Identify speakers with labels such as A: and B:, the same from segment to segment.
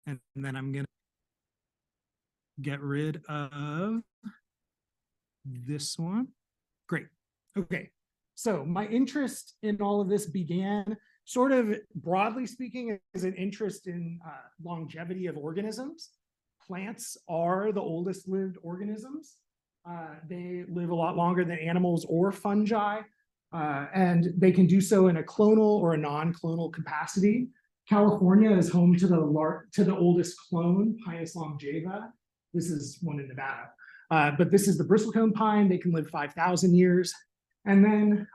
A: And then I'm going to get rid of this one. Great. Okay. So my interest in all of this began sort of broadly speaking as an interest in longevity of organisms. Plants are the oldest lived organisms. They live a lot longer than animals or fungi, and they can do so in a clonal or a non-clonal capacity. California is home to the oldest clone, Pinus longeva. This is one in Nevada. But this is the bristlecone pine. They can live 5,000 years. And then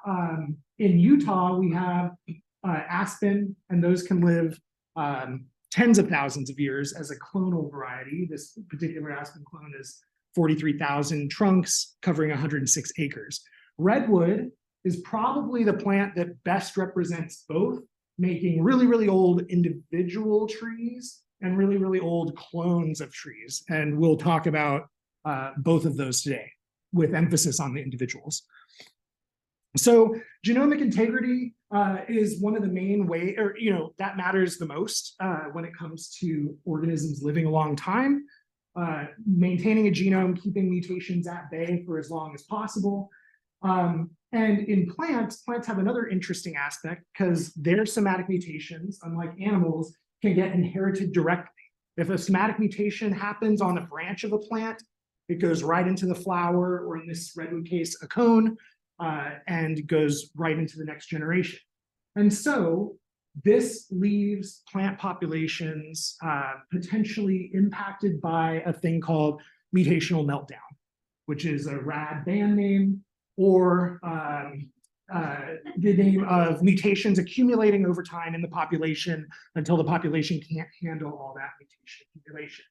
A: in Utah, we have aspen, and those can live tens of thousands of years as a clonal variety. This particular aspen clone is 43,000 trunks covering 106 acres. Redwood is probably the plant that best represents both, making really, really old individual trees and really, really old clones of trees. And we'll talk about both of those today with emphasis on the individuals. So genomic integrity is one of the main ways, or that matters the most when it comes to organisms living a long time. Maintaining a genome, keeping mutations at bay for as long as possible. And in plants have another interesting aspect because their somatic mutations, unlike animals, can get inherited directly. If a somatic mutation happens on a branch of a plant, it goes right into the flower, or in this redwood case, a cone, and goes right into the next generation. And so this leaves plant populations potentially impacted by a thing called mutational meltdown, which is a rad band name, or the name of mutations accumulating over time in the population until the population can't handle all that mutation accumulation.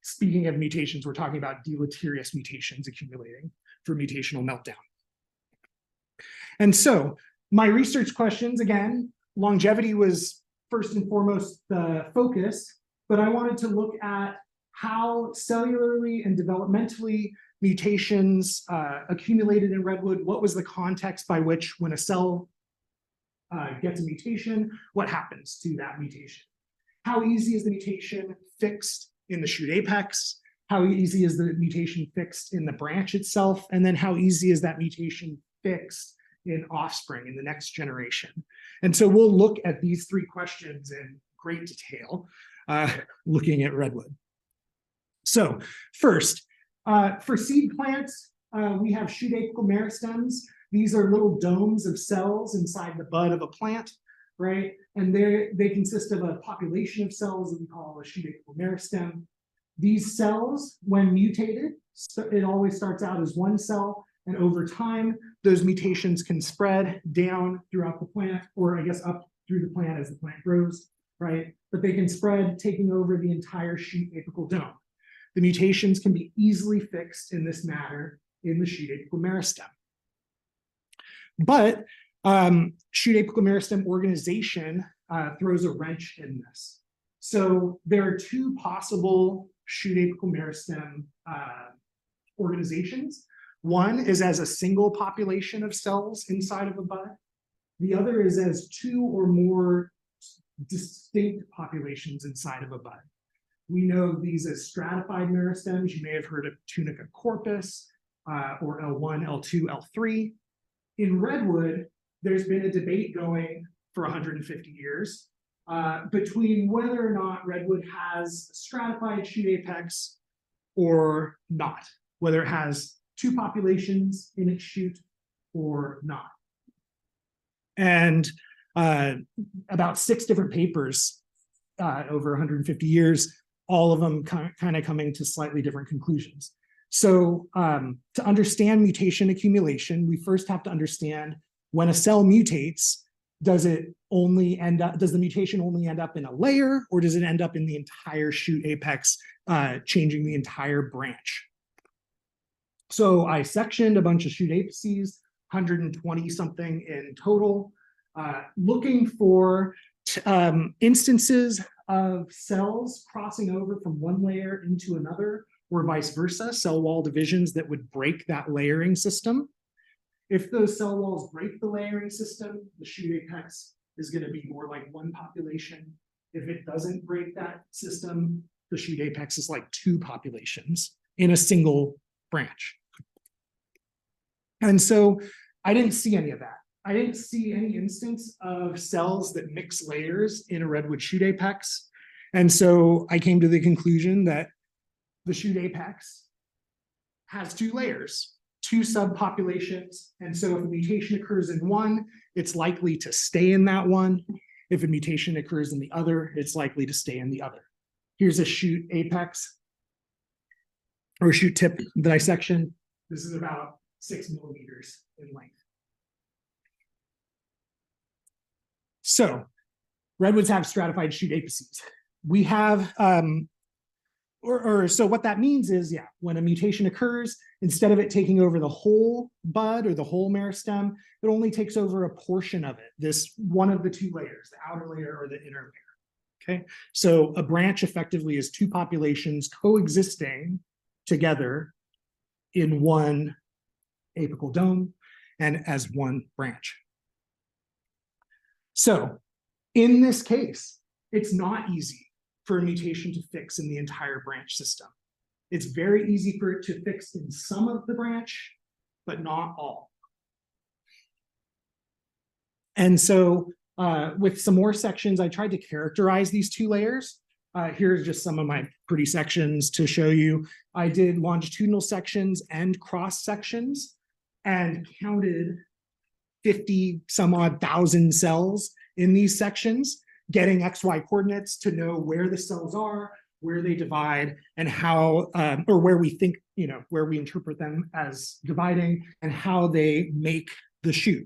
A: Speaking of mutations, we're talking about deleterious mutations accumulating for mutational meltdown. And so my research questions, again, longevity was first and foremost the focus, but I wanted to look at how cellularly and developmentally mutations accumulated in redwood. What was the context by which, when a cell gets a mutation, what happens to that mutation? How easy is the mutation fixed in the shoot apex? How easy is the mutation fixed in the branch itself? And then how easy is that mutation fixed in offspring in the next generation? And so we'll look at these three questions in great detail, looking at redwood. So first, for seed plants, we have shoot apical meristems. These are little domes of cells inside the bud of a plant, right? And they consist of a population of cells that we call a shoot apical meristem. These cells, when mutated, it always starts out as one cell, and over time, those mutations can spread down throughout the plant, or I guess up through the plant as the plant grows, right? But they can spread, taking over the entire shoot apical dome. The mutations can be easily fixed in this manner in the shoot apical meristem. But shoot apical meristem organization throws a wrench in this. So there are two possible shoot apical meristem organizations. One is as a single population of cells inside of a bud. The other is as two or more distinct populations inside of a bud. We know these as stratified meristems. You may have heard of tunica corpus, or L1, L2, L3. In redwood, there's been a debate going for 150 years between whether or not redwood has stratified shoot apex or not, whether it has two populations in its shoot or not. And about 6 different papers over 150 years, all of them kind of coming to slightly different conclusions. So to understand mutation accumulation, we first have to understand when a cell mutates, does the mutation only end up in a layer, or does it end up in the entire shoot apex, changing the entire branch? So I sectioned a bunch of shoot apices, 120 something in total, looking for instances of cells crossing over from one layer into another, or vice versa, cell wall divisions that would break that layering system. If those cell walls break the layering system, the shoot apex is going to be more like one population. If it doesn't break that system, the shoot apex is like 2 populations in a single branch. And so I didn't see any of that. I didn't see any instance of cells that mix layers in a redwood shoot apex. And so I came to the conclusion that the shoot apex has 2 layers, 2 subpopulations. And so if a mutation occurs in one, it's likely to stay in that one. If a mutation occurs in the other, it's likely to stay in the other. Here's a shoot apex or shoot tip dissection. This is about 6 millimeters in length. So redwoods have stratified shoot apices. We have, so what that means is, yeah, when a mutation occurs, instead of it taking over the whole bud or the whole meristem, it only takes over a portion of it, this one of the 2 layers, the outer layer or the inner layer. Okay, so a branch effectively is 2 populations coexisting together in one apical dome and as one branch. So in this case, it's not easy for a mutation to fix in the entire branch system. It's very easy for it to fix in some of the branch, but not all. And so with some more sections, I tried to characterize these 2 layers. Here's just some of my pretty sections to show you. I did longitudinal sections and cross sections and counted 50 some odd thousand cells in these sections, getting XY coordinates to know where the cells are, where they divide, and how, or where we think, where we interpret them as dividing, and how they make the shoot.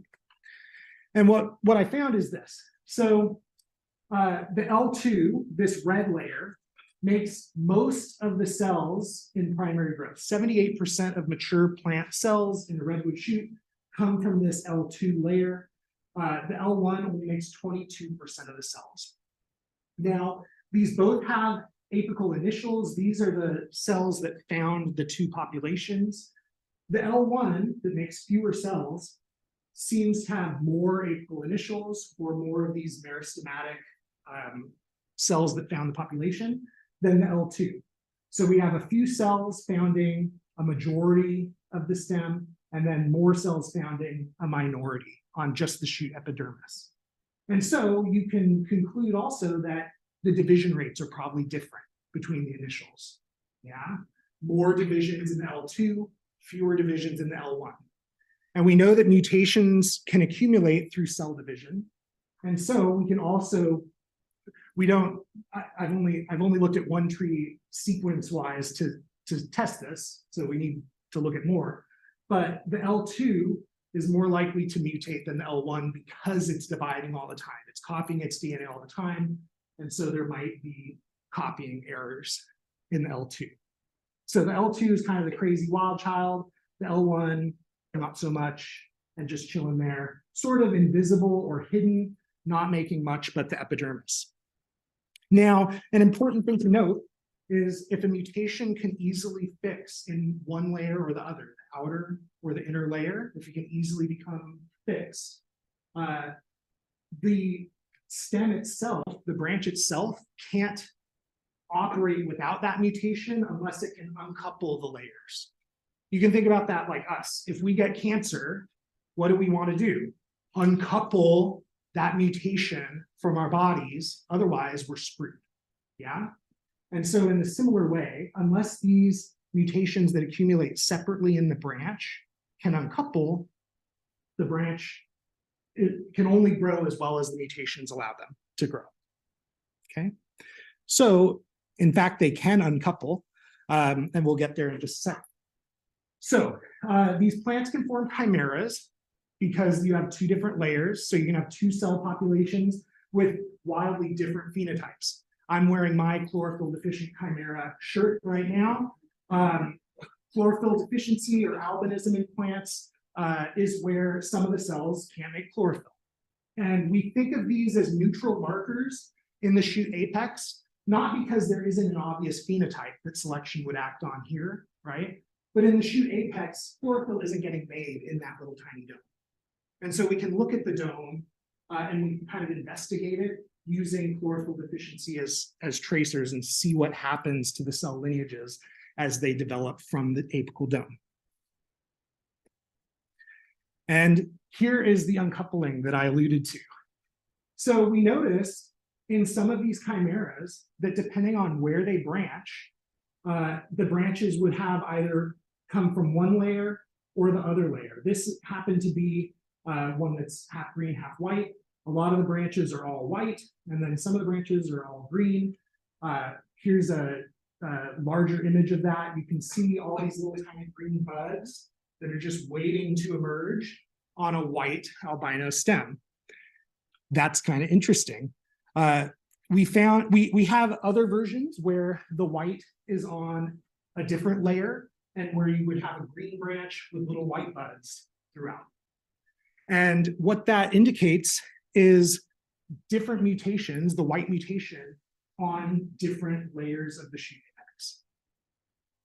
A: And what I found is this. So the L2, this red layer, makes most of the cells in primary growth. 78% of mature plant cells in a redwood shoot come from this L2 layer. The L1 only makes 22% of the cells. Now, these both have apical initials. These are the cells that found the 2 populations. The L1 that makes fewer cells seems to have more apical initials or more of these meristematic cells that found the population than the L2. So we have a few cells founding a majority of the stem, and then more cells founding a minority on just the shoot epidermis. And so you can conclude also that the division rates are probably different between the initials. Yeah, more divisions in the L2, fewer divisions in the L1. And we know that mutations can accumulate through cell division. And so we can also, I've only looked at one tree sequence-wise to test this, so we need to look at more. But the L2 is more likely to mutate than the L1 because it's dividing all the time. It's copying its DNA all the time. And so there might be copying errors in the L2. So the L2 is kind of the crazy wild child. The L1, not so much, and just chilling there, sort of invisible or hidden, not making much but the epidermis. Now, an important thing to note is if a mutation can easily fix in one layer or the other, the outer or the inner layer, if it can easily become fixed, the stem itself, the branch itself, can't operate without that mutation unless it can uncouple the layers. You can think about that like us. If we get cancer, what do we want to do? Uncouple that mutation from our bodies, otherwise we're screwed. Yeah? And so in a similar way, unless these mutations that accumulate separately in the branch can uncouple, the branch, it can only grow as well as the mutations allow them to grow. Okay? So, in fact, they can uncouple, and we'll get there in just a second. So, these plants can form chimeras because you have 2 different layers. So you can have 2 cell populations with wildly different phenotypes. I'm wearing my chlorophyll deficient chimera shirt right now. Chlorophyll deficiency or albinism in plants is where some of the cells can't make chlorophyll. And we think of these as neutral markers in the shoot apex, not because there isn't an obvious phenotype that selection would act on here, right? But in the shoot apex, chlorophyll isn't getting made in that little tiny dome. And so we can look at the dome and we can kind of investigate it using chlorophyll deficiency as tracers and see what happens to the cell lineages as they develop from the apical dome. And here is the uncoupling that I alluded to. So we noticed in some of these chimeras that depending on where they branch, the branches would have either come from one layer or the other layer. This happened to be one that's half green, half white. A lot of the branches are all white, and then some of the branches are all green. Here's a larger image of that. You can see all these little tiny green buds that are just waiting to emerge on a white albino stem. That's kind of interesting. We have other versions where the white is on a different layer and where you would have a green branch with little white buds throughout. And what that indicates is different mutations, the white mutation on different layers of the shoot apex.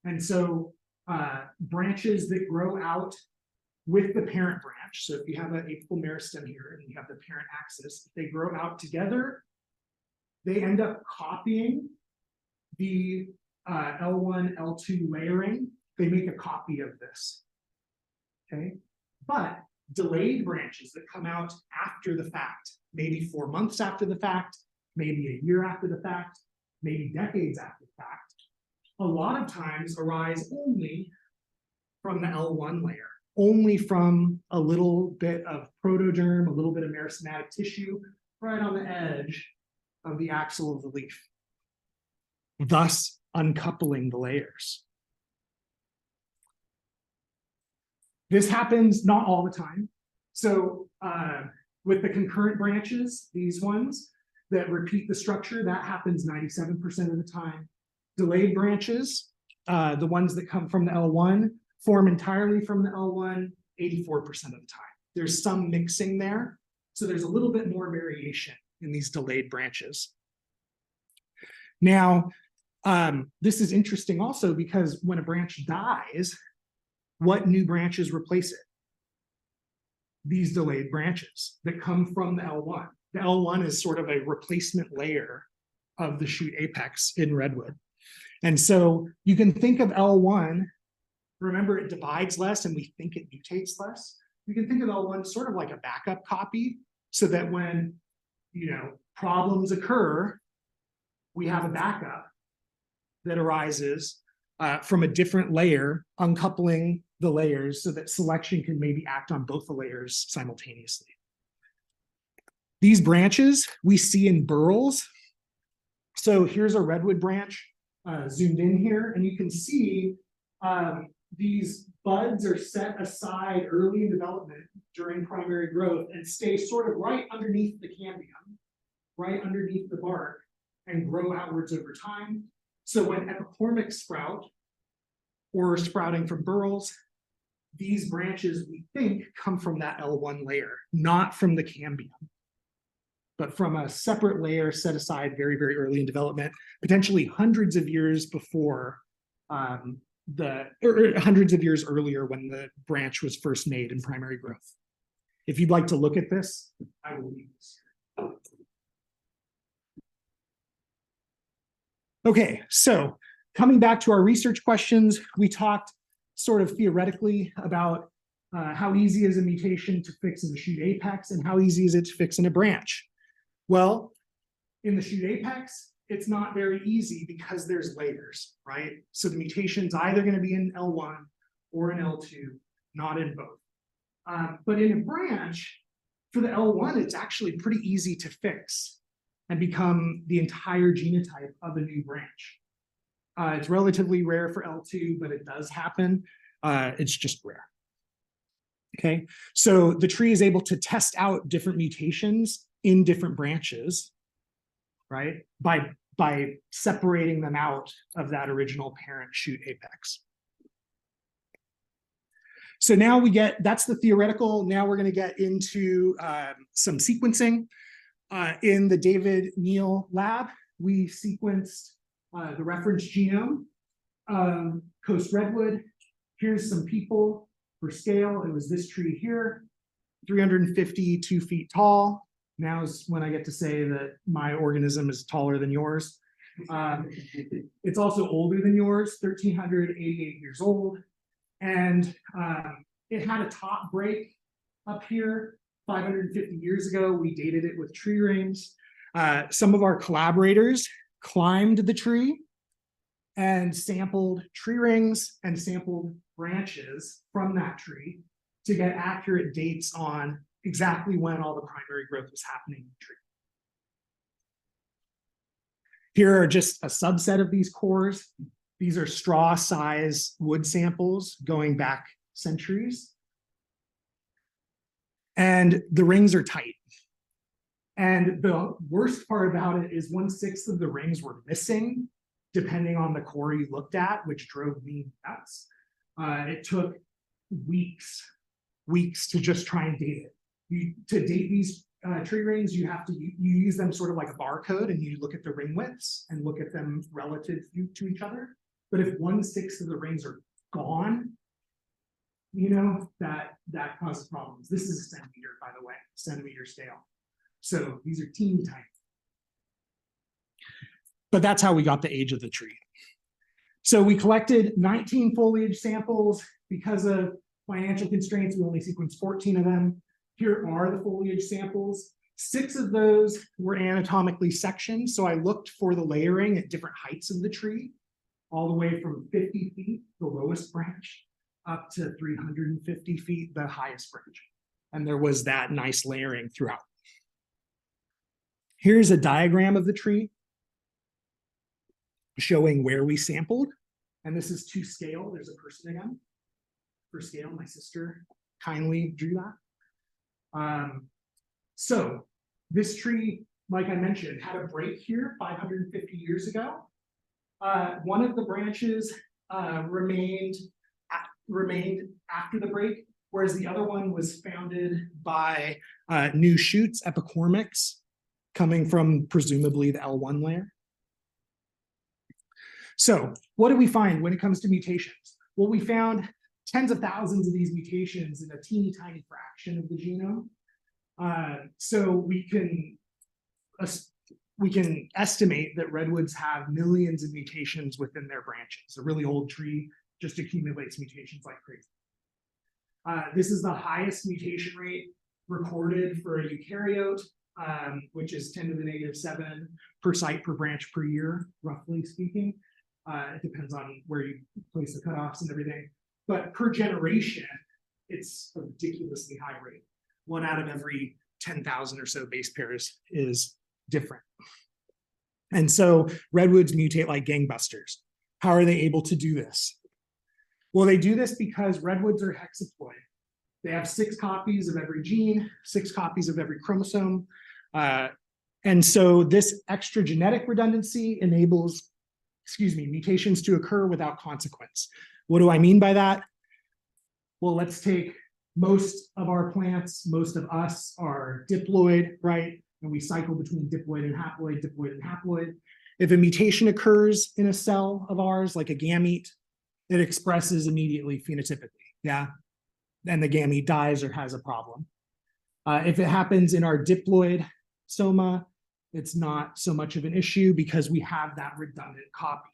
A: And so branches that grow out with the parent branch, so if you have an apical meristem here and you have the parent axis, if they grow out together, they end up copying the L1, L2 layering. They make a copy of this, okay? But delayed branches that come out after the fact, maybe 4 months after the fact, maybe a year after the fact, maybe decades after the fact, a lot of times arise only from the L1 layer, only from a little bit of protoderm, a little bit of meristematic tissue right on the edge of the axil of the leaf, thus uncoupling the layers. This happens not all the time. So with the concurrent branches, these ones that repeat the structure, that happens 97% of the time. Delayed branches, the ones that come from the L1, form entirely from the L1 84% of the time. There's some mixing there, so there's a little bit more variation in these delayed branches. Now, this is interesting also because when a branch dies, what new branches replace it? These delayed branches that come from the L1. The L1 is sort of a replacement layer of the shoot apex in Redwood. And so you can think of L1, remember it divides less and we think it mutates less. You can think of L1 sort of like a backup copy so that when, problems occur, we have a backup that arises from a different layer, uncoupling the layers so that selection can maybe act on both the layers simultaneously. These branches we see in burls. So here's a redwood branch zoomed in here, and you can see these buds are set aside early in development during primary growth and stay sort of right underneath the cambium, right underneath the bark, and grow outwards over time. So when epicormics sprout, or sprouting from burls, these branches, we think, come from that L1 layer, not from the cambium, but from a separate layer set aside very, very early in development, potentially hundreds of years before hundreds of years earlier when the branch was first made in primary growth. If you'd like to look at this, I will leave this here. Okay, so coming back to our research questions, we talked sort of theoretically about how easy is a mutation to fix in the shoot apex and how easy is it to fix in a branch. Well, in the shoot apex, it's not very easy because there's layers, right? So the mutation's either going to be in L1 or in L2, not in both. But in a branch, for the L1, it's actually pretty easy to fix and become the entire genotype of a new branch. It's relatively rare for L2, but it does happen. It's just rare. Okay, so the tree is able to test out different mutations in different branches, right? By separating them out of that original parent shoot apex. So now that's the theoretical. Now we're going to get into some sequencing. In the David Neal lab, we sequenced the reference genome, Coast Redwood. Here's some people for scale. It was this tree here, 352 feet tall, Now's when I get to say that my organism is taller than yours. It's also older than yours, 1,388 years old. And it had a top break up here 550 years ago. We dated it with tree rings. Some of our collaborators climbed the tree and sampled tree rings and sampled branches from that tree to get accurate dates on exactly when all the primary growth was happening in the tree. Here are just a subset of these cores. These are straw size wood samples going back centuries. And the rings are tight. And the worst part about it is 1/6 of the rings were missing, depending on the core you looked at, which drove me nuts. It took weeks to just try and date it. To date these tree rings, you use them sort of like a barcode, and you look at the ring widths and look at them relative to each other. But if 1/6 of the rings are gone, you know, that causes problems. This is a centimeter, by the way, centimeter scale. So these are teeny tiny. But that's how we got the age of the tree. So we collected 19 foliage samples. Because of financial constraints, we only sequenced 14 of them. Here are the foliage samples. 6 of those were anatomically sectioned. So I looked for the layering at different heights of the tree, all the way from 50 feet, the lowest branch, up to 350 feet, the highest branch. And there was that nice layering throughout. Here's a diagram of the tree showing where we sampled. And this is to scale. There's a person again. For scale, my sister kindly drew that. So this tree, like I mentioned, had a break here 550 years ago. One of the branches remained after the break, whereas the other one was founded by new shoots, epicormics, coming from presumably the L1 layer. So what did we find when it comes to mutations? Well, we found tens of thousands of these mutations in a teeny tiny fraction of the genome. So we can estimate that redwoods have millions of mutations within their branches. A really old tree just accumulates mutations like crazy. This is the highest mutation rate recorded for a eukaryote, which is 10 to the -7 per site per branch per year, roughly speaking. It depends on where you place the cutoffs and everything. But per generation, it's a ridiculously high rate. 1 out of every 10,000 or so base pairs is different. And so redwoods mutate like gangbusters. How are they able to do this? Well, they do this because redwoods are hexaploid. They have 6 copies of every gene, 6 copies of every chromosome. And so this extra genetic redundancy enables, mutations to occur without consequence. What do I mean by that? Well, let's take most of our plants, most of us are diploid, right? And we cycle between diploid and haploid, diploid and haploid. If a mutation occurs in a cell of ours, like a gamete, it expresses immediately phenotypically, yeah? And the gamete dies or has a problem. If it happens in our diploid soma, it's not so much of an issue because we have that redundant copy.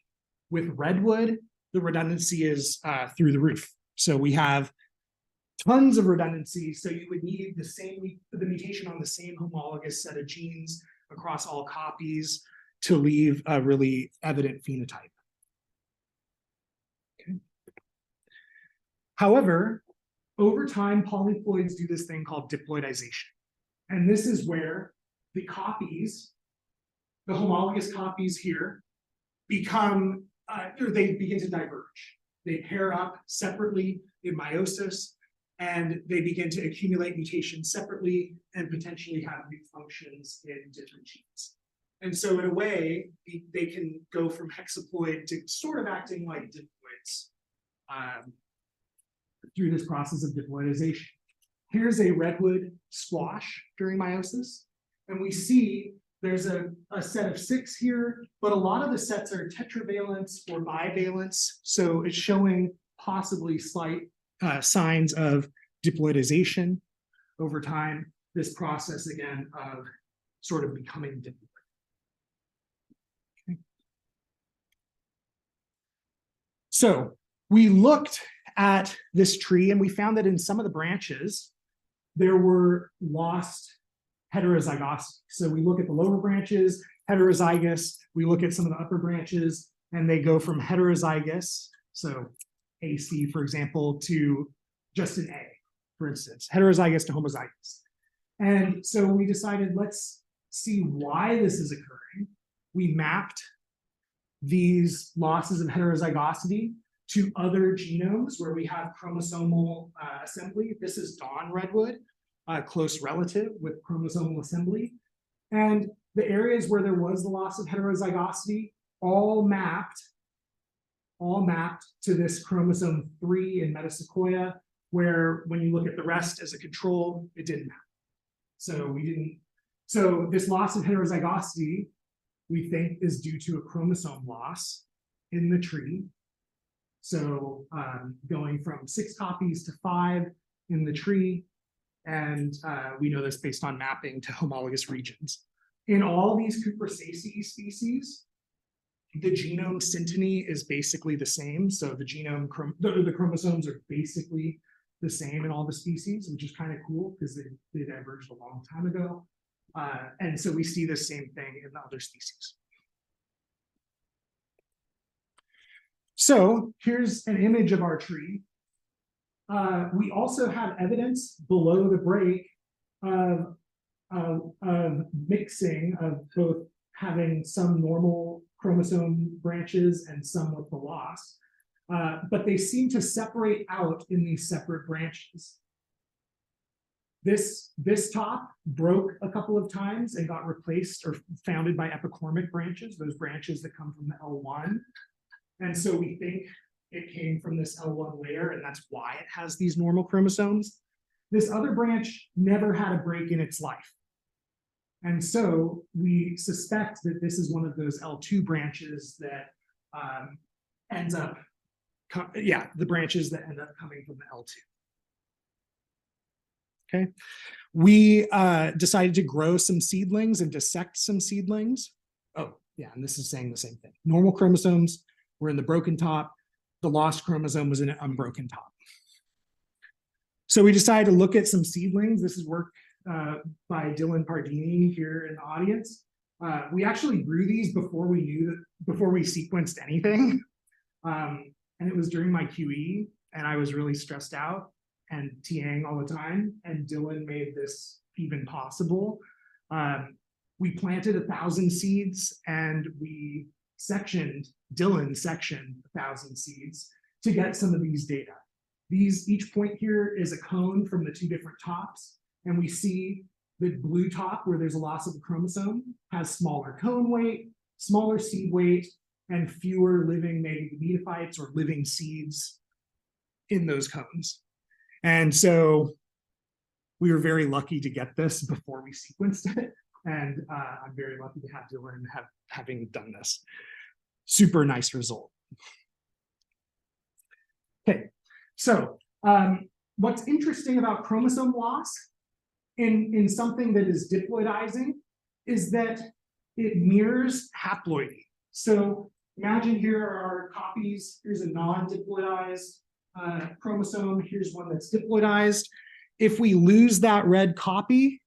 A: With redwood, the redundancy is through the roof. So we have tons of redundancy. So you would need the mutation on the same homologous set of genes across all copies to leave a really evident phenotype. Okay. However, over time, polyploids do this thing called diploidization. And this is where the copies, the homologous copies here, become, they begin to diverge. They pair up separately in meiosis, and they begin to accumulate mutations separately and potentially have new functions in different genes. And so in a way, they can go from hexaploid to sort of acting like diploids through this process of diploidization. Here's a redwood squash during meiosis, and we see there's a set of 6 here, but a lot of the sets are tetravalence or bivalence, so it's showing possibly slight signs of diploidization over time. This process, again, of sort of becoming diploid. Okay. So we looked at this tree and we found that in some of the branches, there were lost heterozygosity. So we look at the lower branches, heterozygous, we look at some of the upper branches, and they go from heterozygous, so AC, for example, to just an A, for instance, heterozygous to homozygous. And so we decided, let's see why this is occurring. We mapped these losses of heterozygosity to other genomes where we have chromosomal assembly. This is Dawn Redwood, a close relative with chromosomal assembly. And the areas where there was the loss of heterozygosity all mapped to this chromosome 3 in Metasequoia, where when you look at the rest as a control, it didn't map. So this loss of heterozygosity, we think, is due to a chromosome loss in the tree. So going from 6 copies to 5 in the tree, and we know this based on mapping to homologous regions. In all these Cupressaceae species, the genome synteny is basically the same. So the genome, the chromosomes are basically the same in all the species, which is kind of cool because they diverged a long time ago. And so we see the same thing in the other species. So here's an image of our tree. We also have evidence below the break of mixing, of both having some normal chromosome branches and some with the loss, but they seem to separate out in these separate branches. This top broke a couple of times and got replaced or founded by epicormic branches, those branches that come from the L1. And so we think it came from this L1 layer, and that's why it has these normal chromosomes. This other branch never had a break in its life. And so we suspect that this is one of those L2 branches that ends up, the branches that end up coming from the L2. Okay. We decided to grow some seedlings and dissect some seedlings. Oh, yeah, and this is saying the same thing. Normal chromosomes were in the broken top. The lost chromosome was in an unbroken top. So we decided to look at some seedlings. This is work by Dylan Pardini here in the audience. We actually grew these before we sequenced anything. And it was during my QE, and I was really stressed out and TAing all the time. And Dylan made this even possible. We planted 1,000 seeds, and Dylan sectioned 1,000 seeds to get some of these data. Each point here is a cone from the 2 different tops, and we see the blue top where there's a loss of a chromosome has smaller cone weight, smaller seed weight, and fewer living maybe metabolites or living seeds in those cones. And so we were very lucky to get this before we sequenced it. And I'm very lucky to have Dylan having done this. Super nice result. Okay, so what's interesting about chromosome loss in something that is diploidizing is that it mirrors haploidy. So imagine here are copies. Here's a non-diploidized chromosome. Here's one that's diploidized. If we lose that red copy,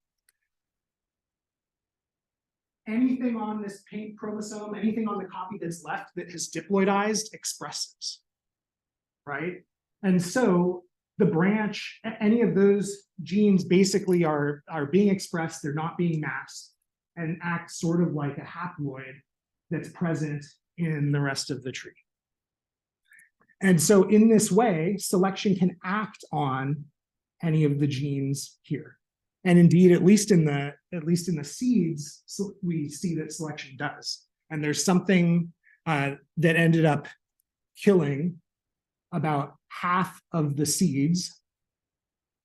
A: anything on this pink chromosome, anything on the copy that's left that has diploidized expresses, right? And so the branch, any of those genes basically are being expressed, they're not being masked, and act sort of like a haploid that's present in the rest of the tree. And so in this way, selection can act on any of the genes here. And indeed, at least in the seeds, so we see that selection does. And there's something that ended up killing about half of the seeds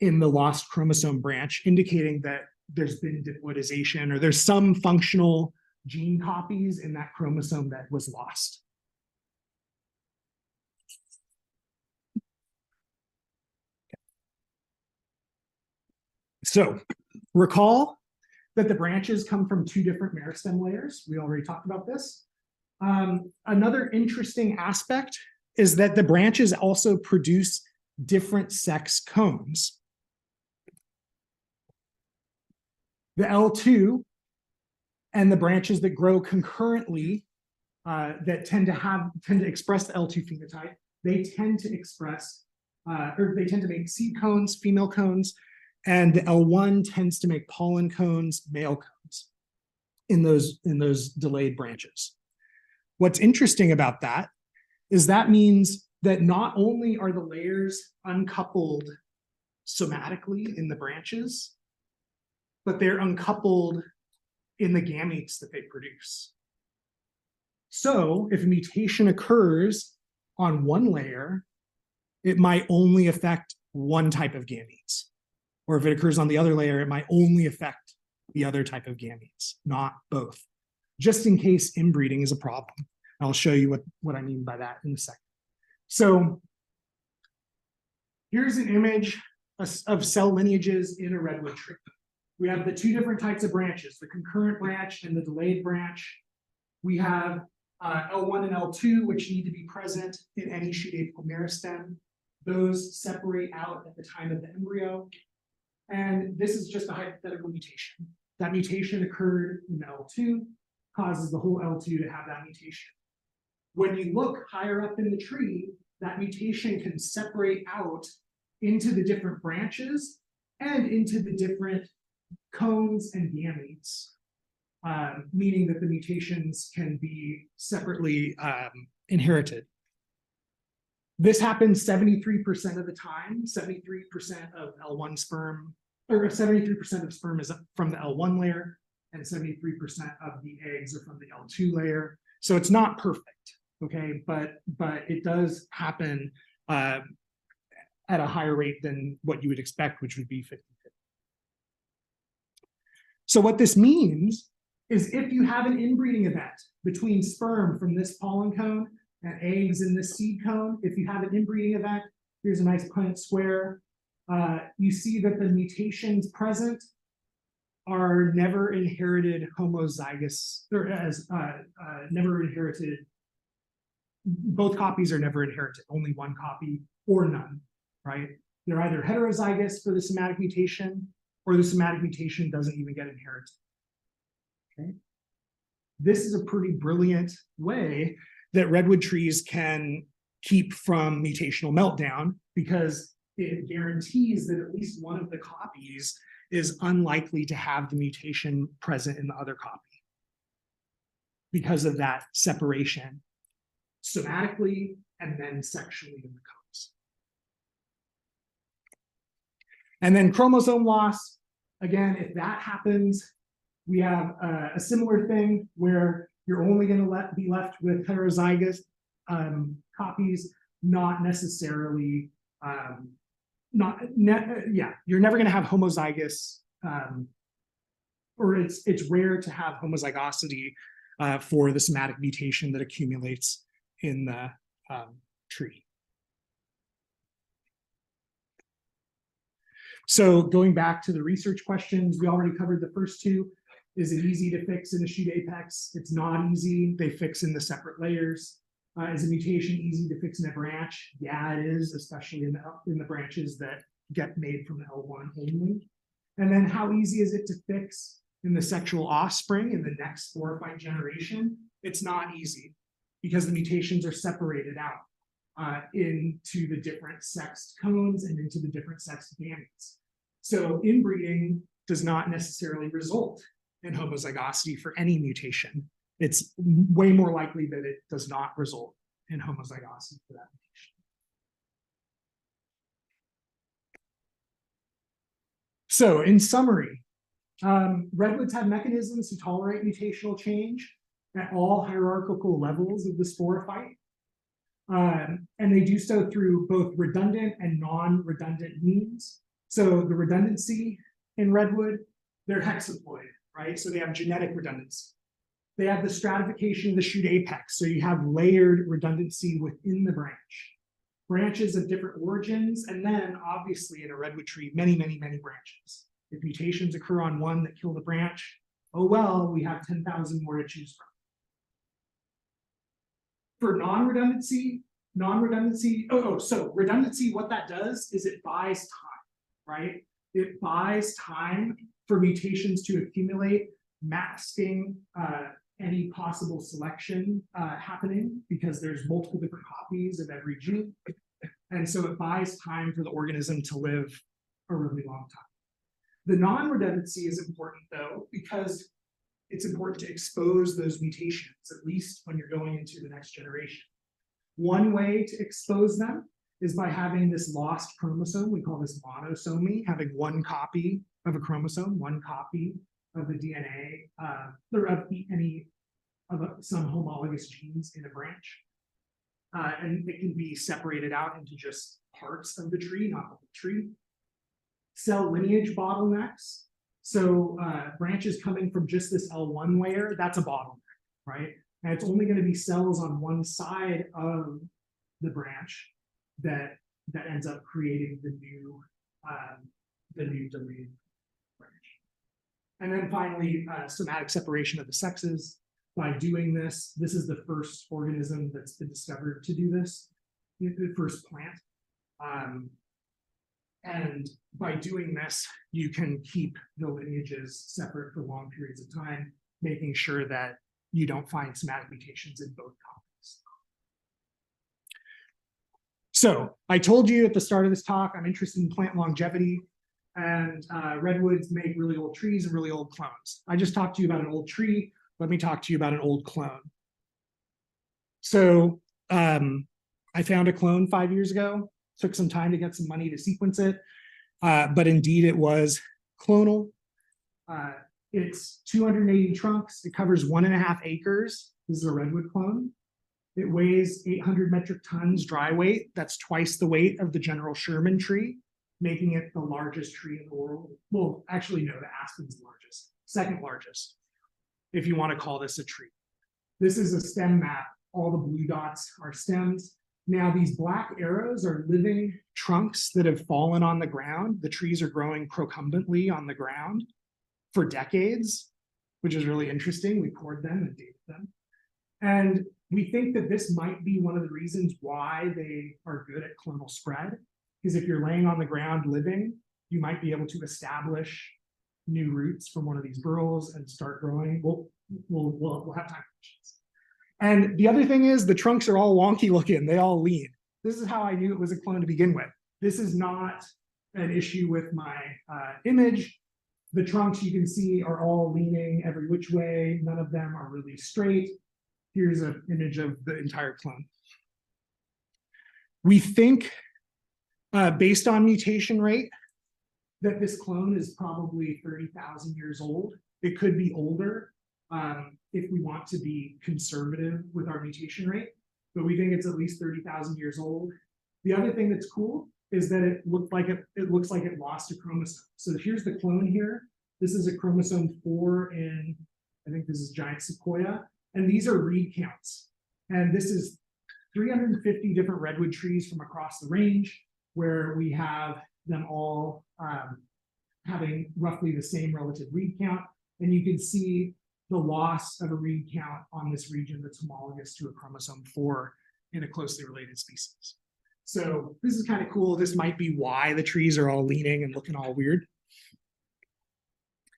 A: in the lost chromosome branch, indicating that there's been diploidization or there's some functional gene copies in that chromosome that was lost. So recall that the branches come from two different meristem layers. We already talked about this. Another interesting aspect is that the branches also produce different sex cones. The L2 and the branches that grow concurrently that tend to express the L2 phenotype, they tend to express, or they tend to make seed cones, female cones, and the L1 tends to make pollen cones, male cones, in those delayed branches. What's interesting about that is that means that not only are the layers uncoupled somatically in the branches, but they're uncoupled in the gametes that they produce. So if a mutation occurs on one layer, it might only affect one type of gametes. Or if it occurs on the other layer, it might only affect the other type of gametes, not both, just in case inbreeding is a problem. I'll show you what I mean by that in a second. So here's an image of cell lineages in a redwood tree. We have the two different types of branches, the concurrent branch and the delayed branch. We have L1 and L2, which need to be present in any shoot apical meristem. Those separate out at the time of the embryo. And this is just a hypothetical mutation. That mutation occurred in L2, causes the whole L2 to have that mutation. When you look higher up in the tree, that mutation can separate out into the different branches and into the different cones and gametes, meaning that the mutations can be separately inherited. This happens 73% of the time. 73% of L1 sperm, or 73% of sperm is from the L1 layer, and 73% of the eggs are from the L2 layer. So it's not perfect, okay? But it does happen at a higher rate than what you would expect, which would be 50-50. So what this means is if you have an inbreeding event between sperm from this pollen cone and eggs in this seed cone, if you have an inbreeding event, here's a nice Punnett square, you see that the mutations present are never inherited homozygous, or as never inherited, both copies are never inherited, only one copy or none, right? They're either heterozygous for the somatic mutation, or the somatic mutation doesn't even get inherited. Okay. This is a pretty brilliant way that redwood trees can keep from mutational meltdown, because it guarantees that at least one of the copies is unlikely to have the mutation present in the other copy because of that separation somatically and then sexually in the cones. And then chromosome loss, again, if that happens, we have a similar thing where you're only going to be left with heterozygous copies, not necessarily, you're never going to have homozygous, or it's rare to have homozygosity for the somatic mutation that accumulates in the tree. So going back to the research questions, we already covered the first two. Is it easy to fix in a shoot apex? It's not easy. They fix in the separate layers. Is a mutation easy to fix in a branch? Yeah, it is, especially in the branches that get made from the L1 only. And then how easy is it to fix in the sexual offspring in the next sporophyte generation? It's not easy, because the mutations are separated out into the different sexed cones and into the different sexed gametes. So inbreeding does not necessarily result in homozygosity for any mutation. It's way more likely that it does not result in homozygosity for that mutation. So in summary, redwoods have mechanisms to tolerate mutational change at all hierarchical levels of the sporophyte. And they do so through both redundant and non-redundant means. So the redundancy in redwood, they're hexaploid, right? So they have genetic redundancy. They have the stratification of the shoot apex. So you have layered redundancy within the branch. Branches of different origins, and then obviously in a redwood tree, many, many, many branches. If mutations occur on one that kill the branch, oh well, we have 10,000 more to choose from. For non-redundancy, so redundancy, what that does is it buys time, right? It buys time for mutations to accumulate, masking any possible selection happening, because there's multiple different copies of every gene. And so it buys time for the organism to live a really long time. The non-redundancy is important though, because it's important to expose those mutations, at least when you're going into the next generation. One way to expose them is by having this lost chromosome. We call this monosomy, having one copy of a chromosome, one copy of the DNA, or of some homologous genes in a branch. And it can be separated out into just parts of the tree, not the whole tree. Cell lineage bottlenecks. So branches coming from just this L1 layer, that's a bottleneck, right? And it's only going to be cells on one side of the branch that ends up creating the new deleted branch. And then finally, somatic separation of the sexes. By doing this, this is the first organism that's been discovered to do this, the first plant. And by doing this, you can keep the lineages separate for long periods of time, making sure that you don't find somatic mutations in both copies. So I told you at the start of this talk, I'm interested in plant longevity, and redwoods make really old trees and really old clones. I just talked to you about an old tree. Let me talk to you about an old clone. So I found a clone 5 years ago. Took some time to get some money to sequence it, but indeed it was clonal. It's 280 trunks. It covers 1.5 acres. This is a redwood clone. It weighs 800 metric tons dry weight. That's twice the weight of the general Sherman tree, making it the largest tree in the world. Well, actually, no, the aspen's the largest, second largest, if you want to call this a tree. This is a stem map. All the blue dots are stems. Now, these black arrows are living trunks that have fallen on the ground. The trees are growing procumbently on the ground for decades, which is really interesting. We poured them and dated them. And we think that this might be one of the reasons why they are good at clonal spread, because if you're laying on the ground living, you might be able to establish new roots from one of these burrows and start growing. We'll have time for questions. And the other thing is the trunks are all wonky looking. They all lean. This is how I knew it was a clone to begin with. This is not an issue with my image. The trunks you can see are all leaning every which way. None of them are really straight. Here's an image of the entire clone. We think, based on mutation rate, that this clone is probably 30,000 years old. It could be older if we want to be conservative with our mutation rate, but we think it's at least 30,000 years old. The other thing that's cool is that it looks like it lost a chromosome. So here's the clone here. This is a chromosome 4 in, I think this is giant sequoia, and these are reed counts. And this is 350 different redwood trees from across the range, where we have them all having roughly the same relative reed count. And you can see the loss of a reed count on this region that's homologous to a chromosome 4 in a closely related species. So this is kind of cool. This might be why the trees are all leaning and looking all weird.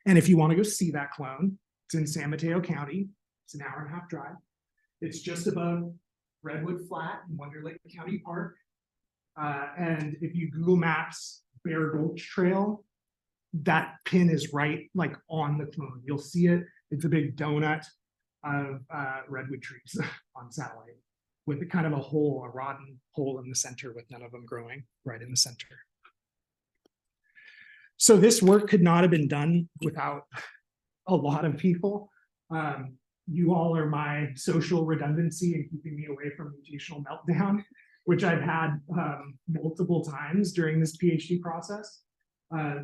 A: And if you want to go see that clone, it's in San Mateo County. It's an 1.5-hour drive. It's just above Redwood Flat in Wonder Lake County Park. And if you Google Maps Bear Gulch Trail, that pin is right like on the clone. You'll see it. It's a big donut of redwood trees on satellite with a kind of a hole, a rotten hole in the center with none of them growing right in the center. So this work could not have been done without a lot of people. You all are my social redundancy and keeping me away from mutational meltdown, which I've had multiple times during this PhD process.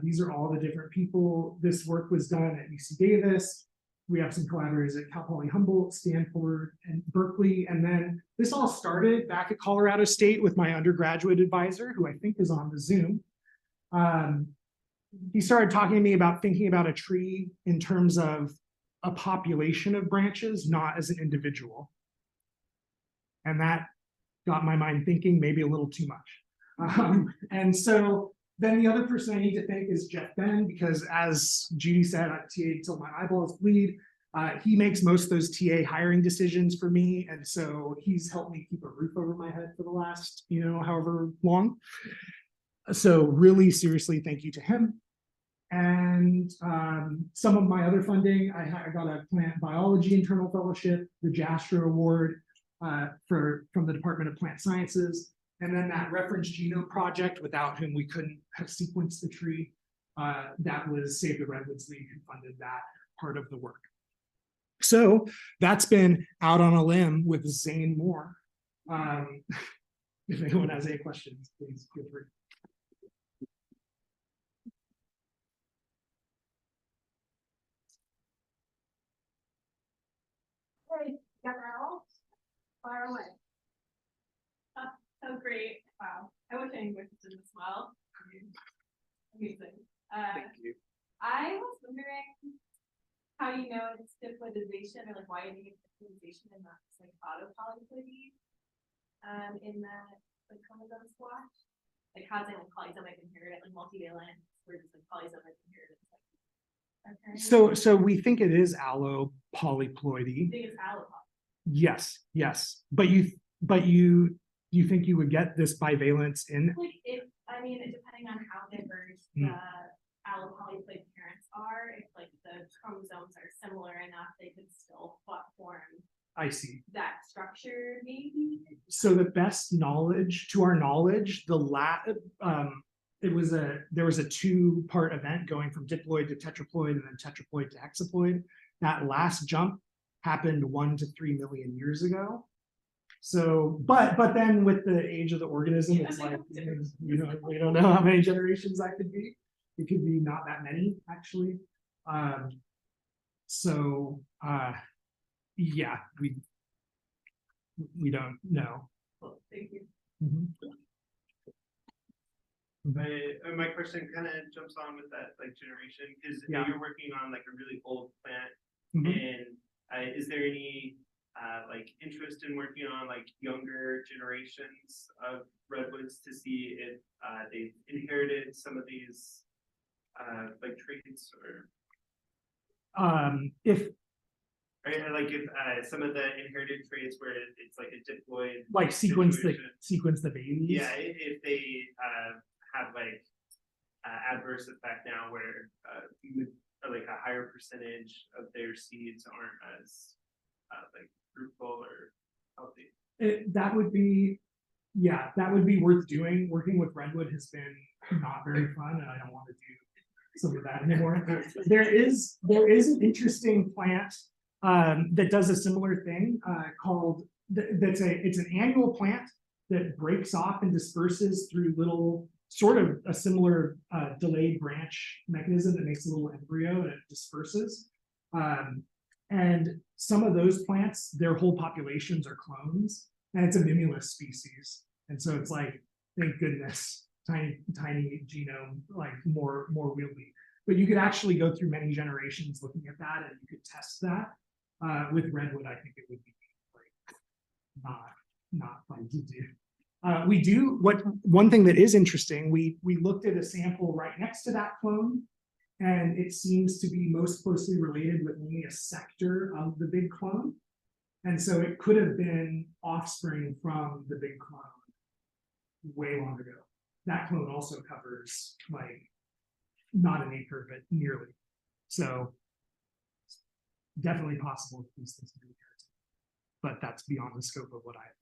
A: These are all the different people. This work was done at UC Davis. We have some collaborators at Cal Poly Humboldt, Stanford, and Berkeley. And then this all started back at Colorado State with my undergraduate advisor, who I think is on the Zoom. he started talking to me about thinking about a tree in terms of a population of branches, not as an individual. And that got my mind thinking maybe a little too much. And so then the other person I need to thank is Jeff Ben, because as Judy said, I've TA'd till my eyeballs bleed. He makes most of those TA hiring decisions for me. And so he's helped me keep a roof over my head for the last, however long. So really seriously, thank you to him. And some of my other funding, I got a plant biology internal fellowship, the Jastrow Award from the Department of Plant Sciences, and then that reference genome project, without whom we couldn't have sequenced the tree. That was Save the Redwoods League who funded that part of the work. So that's been out on a limb with Zane Moore. If anyone has any questions, please feel free.
B: Hey, got that all? Fire away. So great. Wow. I wish I worked in this well. Amazing.
A: Thank you.
B: I was wondering how you know it's diploidization, or like why you need diploidization and not just like autopolyploidy in that like chromosome squash. Like how does it like polysomic inherit like multivalent, where does like polysomic inherit? Okay.
A: So we think it is allopolyploidy.
B: I think it's allopoly.
A: Yes. But you think you would get this bivalence in?
B: Like depending on how diverse the allopolyploid parents are, if like the chromosomes are similar enough, they could still form.
A: I see.
B: That structure, maybe.
A: So the best knowledge, to our knowledge, there was a two-part event going from diploid to tetraploid and then tetraploid to hexaploid. That last jump happened 1 to 3 million years ago. So, but then with the age of the organism, it's like we don't know how many generations that could be. It could be not that many, actually. Yeah, we don't know.
B: Well, thank you.
C: My question kind of jumps on with that like generation, because you're working on like a really old plant, and is there any like interest in working on like younger generations of redwoods to see if they've inherited some of these like traits, or
A: if
C: some of the inherited traits where it's like a diploid,
A: like sequence the babies.
C: Yeah, if they have like adverse effect now where like a higher percentage of their seeds aren't as like fruitful or healthy.
A: That would be worth doing. Working with Redwood has been not very fun, and I don't want to do some of that anymore. There is an interesting plant that does a similar thing called it's an annual plant that breaks off and disperses through little sort of a similar delayed branch mechanism that makes a little embryo and it disperses. And some of those plants, their whole populations are clones, and it's a mimulus species. And so it's like, thank goodness, tiny genome, like more wieldy. But you could actually go through many generations looking at that, and you could test that. With Redwood, I think it would be like not fun to do. One thing that is interesting, we looked at a sample right next to that clone, and it seems to be most closely related with only a sector of the big clone. And so it could have been offspring from the big clone way long ago. That clone also covers like not an acre, but nearly. So definitely possible for these things to be inherited, but that's beyond the scope of what I've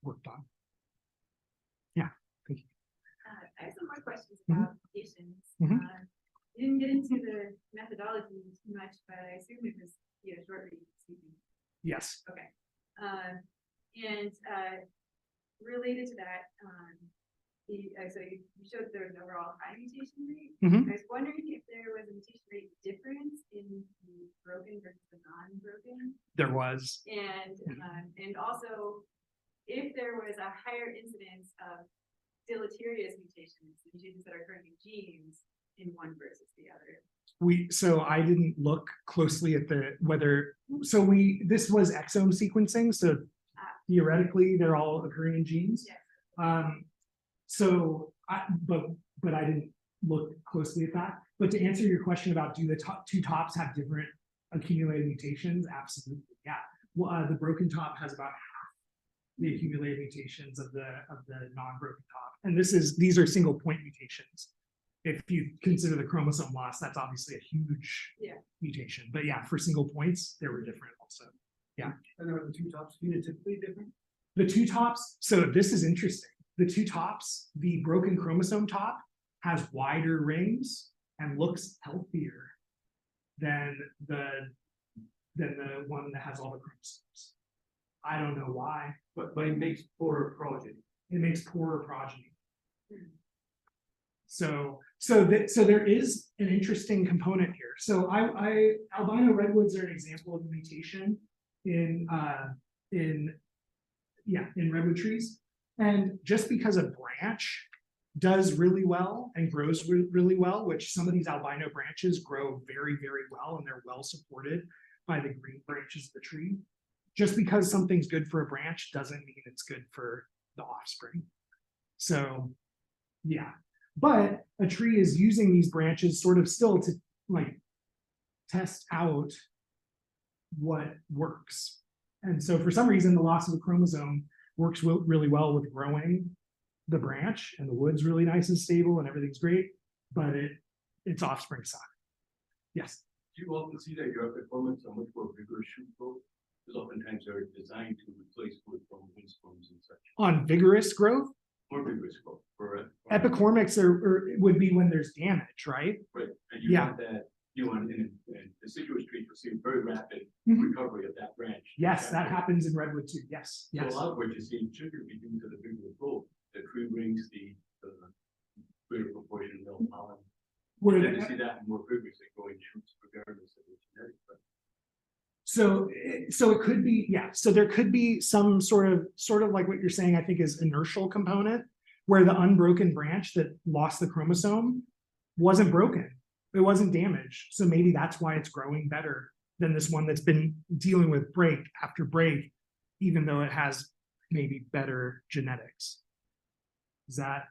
A: worked on. Yeah, thank you.
B: I have some more questions about mutations. You didn't get into the methodology too much, but I assume it was short read.
A: Yes.
B: Okay. And related to that, so you showed there was an overall high mutation rate. I was wondering if there was a mutation rate difference in the broken versus the non-broken.
A: There was.
B: And also, if there was a higher incidence of deleterious mutations that are occurring in genes in one versus the other?
A: So I didn't look closely at this was exome sequencing, so theoretically they're all occurring in genes.
B: Yeah.
A: But I didn't look closely at that. But to answer your question about do the two tops have different accumulated mutations? Absolutely, yeah. Well, the broken top has about half the accumulated mutations of the non-broken top, and these are single point mutations. If you consider the chromosome loss, that's obviously a huge mutation. But yeah, for single points, they were different also. Yeah.
D: And are the two tops phenotypically different?
A: The two tops, so this is interesting. The two tops, the broken chromosome top has wider rings and looks healthier than the one that has all the chromosomes. I don't know why.
D: But it makes poorer progeny.
A: It makes poorer progeny. So there is an interesting component here. So albino redwoods are an example of a mutation in redwood trees. And just because a branch does really well and grows really well, which some of these albino branches grow very, very well, and they're well supported by the green branches of the tree. Just because something's good for a branch doesn't mean it's good for the offspring. So, yeah. But a tree is using these branches sort of still to like test out what works. And so for some reason, the loss of a chromosome works really well with growing the branch, and the wood's really nice and stable and everything's great, but its offspring suck. Yes.
D: Do you often see that your epicorments are much more vigorous shoot growth? Because oftentimes they're designed to replace wood from windstorms and such.
A: On vigorous growth?
D: More vigorous growth. For
A: Epicormics would be when there's damage, right?
D: Right. And you want that, in deciduous trees, you'll see very rapid recovery of that branch.
A: Yes, that happens in redwood too. Yes.
D: So a lot of what you see should be due to the vigorous growth. The tree brings the greater proportion of male pollen.
A: Where
D: you see that in more vigorously growing shoots regardless of the genetic.
A: So it could be, yeah. So there could be some sort of like what you're saying, I think, is inertial component, where the unbroken branch that lost the chromosome wasn't broken. It wasn't damaged. So maybe that's why it's growing better than this one that's been dealing with break after break, even though it has maybe better genetics. Is that?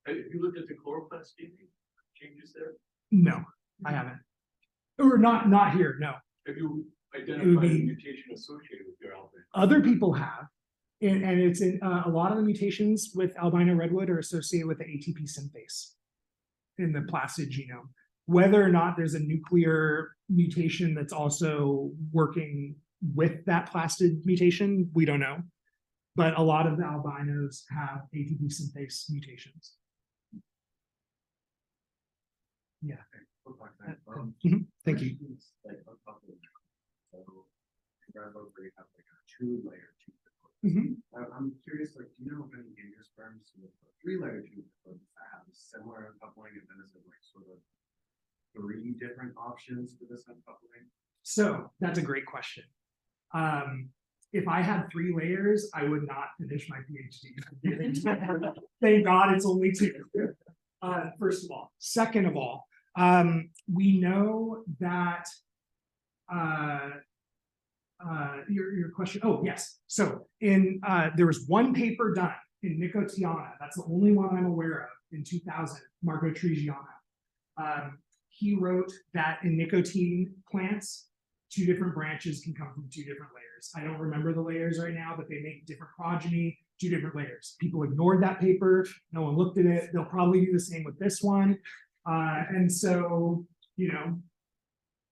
D: Have you looked at the chloroplast changes there?
A: No, I haven't. Or not here, no.
D: Have you identified the mutation associated with your albino?
A: Other people have, and it's in a lot of the mutations with albino redwood are associated with the ATP synthase in the plastid genome. Whether or not there's a nuclear mutation that's also working with that plastid mutation, we don't know. But a lot of the albinos have ATP synthase mutations. Yeah. Thank you.
E: I'm curious, like, do you know of any angiosperms with a 3-layer tube that have similar uncoupling, and then is it like sort of 3 different options for this uncoupling?
A: So that's a great question. If I had 3 layers, I would not finish my PhD. Thank God it's only 2. First of all. Second of all, we know that your question. Oh, yes. So there was one paper done in Nicotiana. That's the only one I'm aware of in 2000, Marco Trigiana. He wrote that in nicotine plants, 2 different branches can come from 2 different layers. I don't remember the layers right now, but they make different progeny, 2 different layers. People ignored that paper. No one looked at it. They'll probably do the same with this one. And so,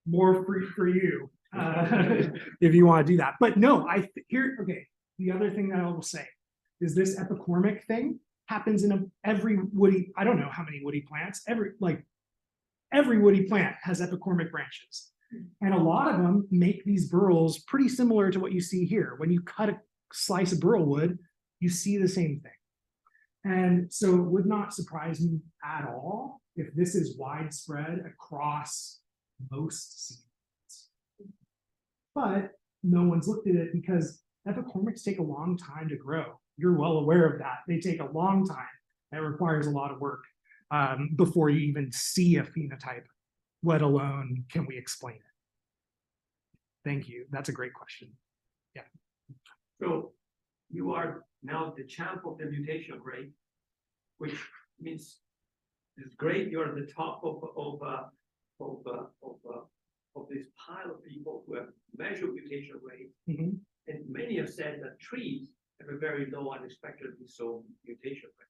A: more free for you if you want to do that. But no, okay. The other thing that I will say is this epicormic thing happens in every woody. I don't know how many woody plants. Every woody plant has epicormic branches. And a lot of them make these burls pretty similar to what you see here. When you cut a slice of burl wood, you see the same thing. And so it would not surprise me at all if this is widespread across most seeds. But no one's looked at it because epicormics take a long time to grow. You're well aware of that. They take a long time. That requires a lot of work. before you even see a phenotype, let alone can we explain it? Thank you. That's a great question.
F: So you are now the champ of the mutation rate, which means it's great. You're at the top of this pile of people who have measured mutation rate.
A: Mhm.
F: And many have said that trees have a very low, unexpectedly so mutation rate.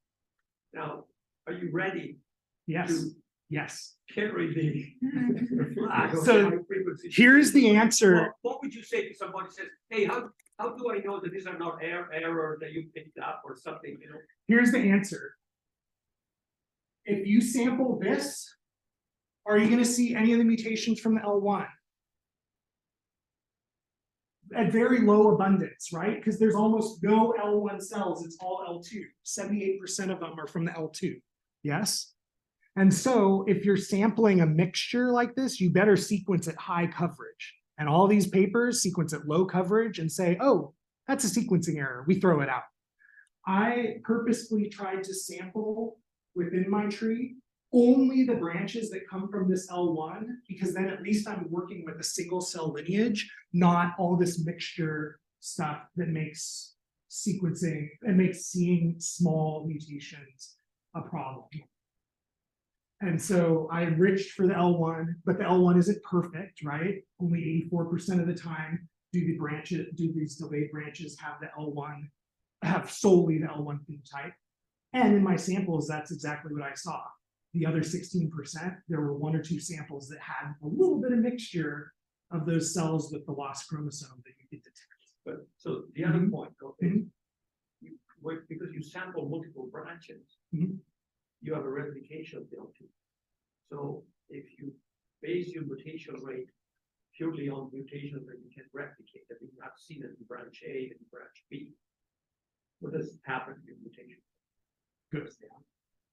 F: Now, are you ready
A: Yes,
F: to
A: yes.
F: carry the flag of
A: So,
F: high frequency?
A: Here's the answer.
F: What would you say if somebody says, hey, how do I know that these are not error that you picked up or something, you know?
A: Here's the answer. If you sample this, are you going to see any of the mutations from the L1? At very low abundance, right? Because there's almost no L1 cells, it's all L2. 78% of them are from the L2. Yes? And so if you're sampling a mixture like this, you better sequence at high coverage. And all these papers sequence at low coverage and say, oh, that's a sequencing error. We throw it out. I purposefully tried to sample within my tree only the branches that come from this L1, because then at least I'm working with a single cell lineage, not all this mixture stuff that makes sequencing and makes seeing small mutations a problem. And so I enriched for the L1, but the L1 isn't perfect, right? Only 84% of the time do these delayed branches have the L1, have solely the L1 phenotype. And in my samples, that's exactly what I saw. The other 16%, there were one or two samples that had a little bit of mixture of those cells with the lost chromosome that you could detect.
F: But so the other point, okay,
A: Mhm.
F: because you sample multiple branches,
A: Mhm.
F: you have a replication penalty. So if you base your mutation rate purely on mutations that you can replicate, that you've not seen in branch A and branch B, what does happen to your mutation?
A: Goes down.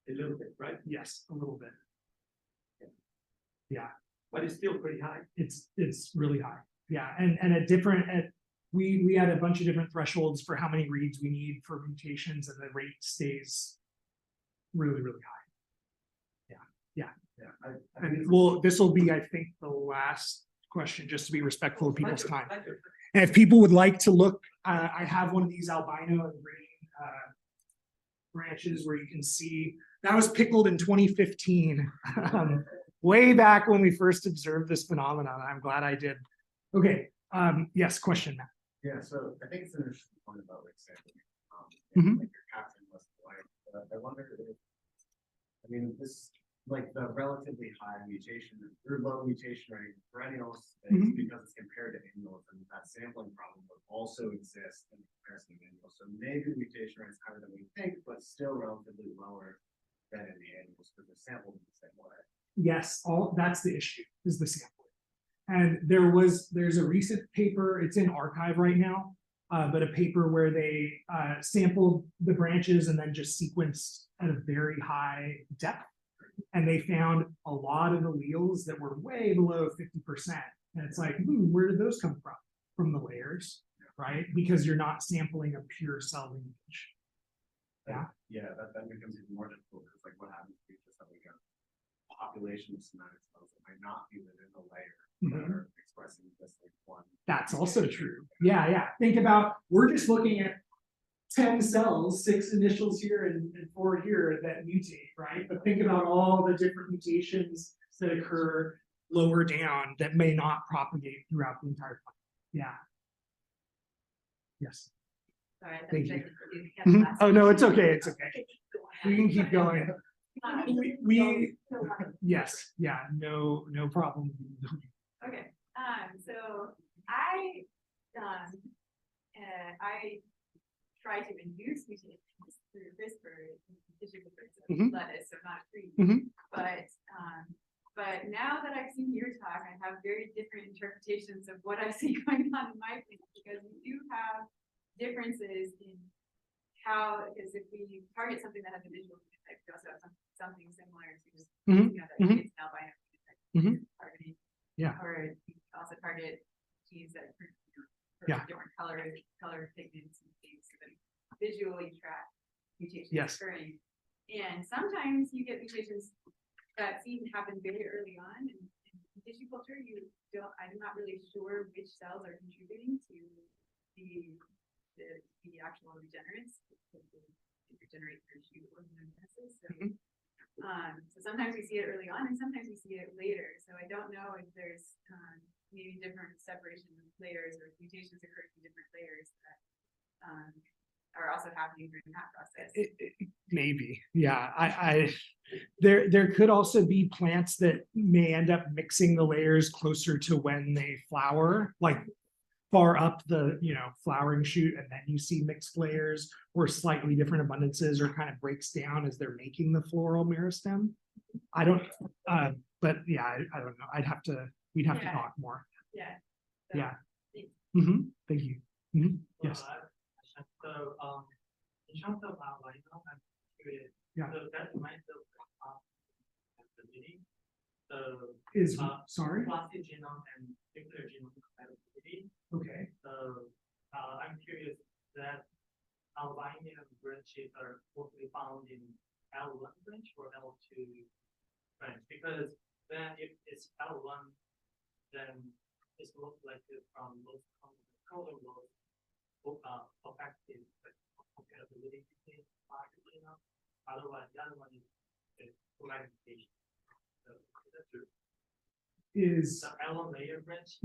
F: A little bit, right?
A: Yes, a little bit. Yeah,
F: But it's still pretty high.
A: it's really high. Yeah, and we had a bunch of different thresholds for how many reads we need for mutations, and the rate stays really, really high. And this will be, I think, the last question, just to be respectful of people's time. And if people would like to look, I have one of these albino and green branches where you can see that was pickled in 2015, way back when we first observed this phenomenon. I'm glad I did. Okay, yes, question, Matt.
E: Yeah, so I think it's an interesting point about like sampling.
A: Mhm.
E: Like your captain was like, I wonder if, I mean, this like the relatively high mutation or low mutation rate in perennials is
A: Mhm.
E: because it's compared to annuals, and that sampling problem would also exist in comparison to annuals. So maybe the mutation rate is higher than we think, but still relatively lower than in the annuals because they're sampled in the same way.
A: Yes, that's the issue, is the sampling. And there's a recent paper, it's in archive right now, but a paper where they sampled the branches and then just sequenced at a very high depth. And they found a lot of alleles that were way below 50%. And it's like, where did those come from? From the layers, right? Because you're not sampling a pure cell lineage. Yeah.
E: Yeah, that becomes even more difficult because like what happens if you just have like a population of somatic cells that might not be within the layer that are expressing just like one.
A: That's also true. Yeah. Think about, we're just looking at 10 cells, 6 initials here and 4 here that mutate, right? But think about all the different mutations that occur lower down that may not propagate throughout the entire plant. Yeah. Yes.
B: Sorry, I
A: Thank
B: thought
A: you.
B: you had
A: Mhm.
B: last
A: Oh, no, it's
B: question.
A: okay. It's okay. We can keep going. Yes. Yeah. No problem.
B: Okay, so I try to induce mutations through CRISPR tissue cultures of
A: Mhm.
B: lettuce, so not trees.
A: Mhm.
B: But now that I've seen your talk, I have very different interpretations of what I see going on in my plant, because we do have differences in how, because if we target something that has a visual phenotype, we also have something similar to just,
A: Mhm.
B: that
A: Mhm.
B: it's an albino
A: Mhm.
B: targeting.
A: Yeah.
B: Or we also target genes that for
A: Yeah.
B: different color pigments and things, so that visually track mutations
A: Yes.
B: occurring. And sometimes you get mutations that seem to happen very early on, and in tissue culture, I'm not really sure which cells are contributing to the actual regenerants, to regenerate tissue organogenesis. So, so sometimes we see it early on, and sometimes we see it later. So I don't know if there's maybe different separation layers or mutations occurring in different layers that are also happening during that process.
A: Maybe, yeah. There could also be plants that may end up mixing the layers closer to when they flower, like far up the flowering shoot, and then you see mixed layers or slightly different abundances, or kind of breaks down as they're making the floral meristem. I don't, but yeah, I don't know. We'd have to talk more.
B: Yeah. So,
A: Yeah.
B: thanks.
A: Thank you. Yes.
G: So, in terms of right now, I'm curious.
A: Yeah.
G: So that reminds me of the meeting. So
A: Is sorry.
G: plastic genome and nuclear genome compatibility.
A: Okay.
G: So I'm curious that albino branches are mostly found in L1 branch or L2 branch, because then if it's L1, then it's most likely from most color affected compatibility between plastic genome. Otherwise, the other one is coagulation. So that's true.
A: Is
G: the L1 layer branch.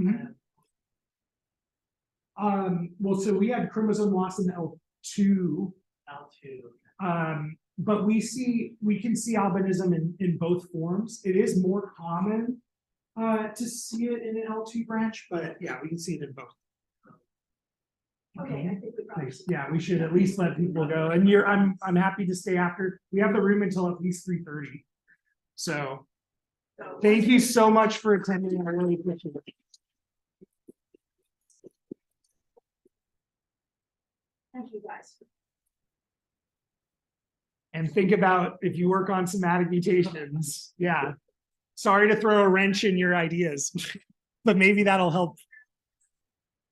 A: well, so we had chromosome loss in L2.
G: L2.
A: But we can see albinism in both forms. It is more common to see it in an L2 branch, but yeah, we can see it in both.
B: Okay, I think we probably
A: Thanks. Yeah, we should at least let people go. And I'm happy to stay after. We have the room until at least 3:30. So thank you so much for attending. I really appreciate it.
B: Thank you, guys.
A: And think about if you work on somatic mutations. Yeah. Sorry to throw a wrench in your ideas, but maybe that'll help.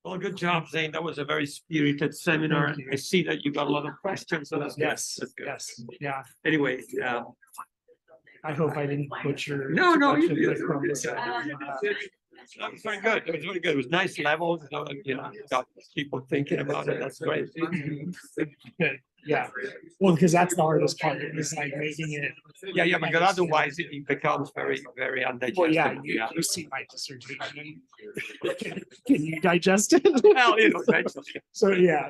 H: Well, good job, Zane. That was a very spirited seminar.
A: Thank you.
H: I see that you got a lot of questions. So that's good.
A: Yes.
H: That's good.
A: Yes. Yeah.
H: Anyway,
A: I hope I didn't butcher.
H: No,
A: too much
H: you
A: of
H: did.
A: what Chrome said.
H: that was very good. It was really good. It was nice levels. Got people thinking about it. That's great.
A: Good. Yeah. Well, because that's the hardest part is like making it.
H: Yeah, because otherwise it becomes very, very undigestible.
A: Well, yeah, you see my dissertation. Can you digest it?
H: Well, eventually.
A: So yeah.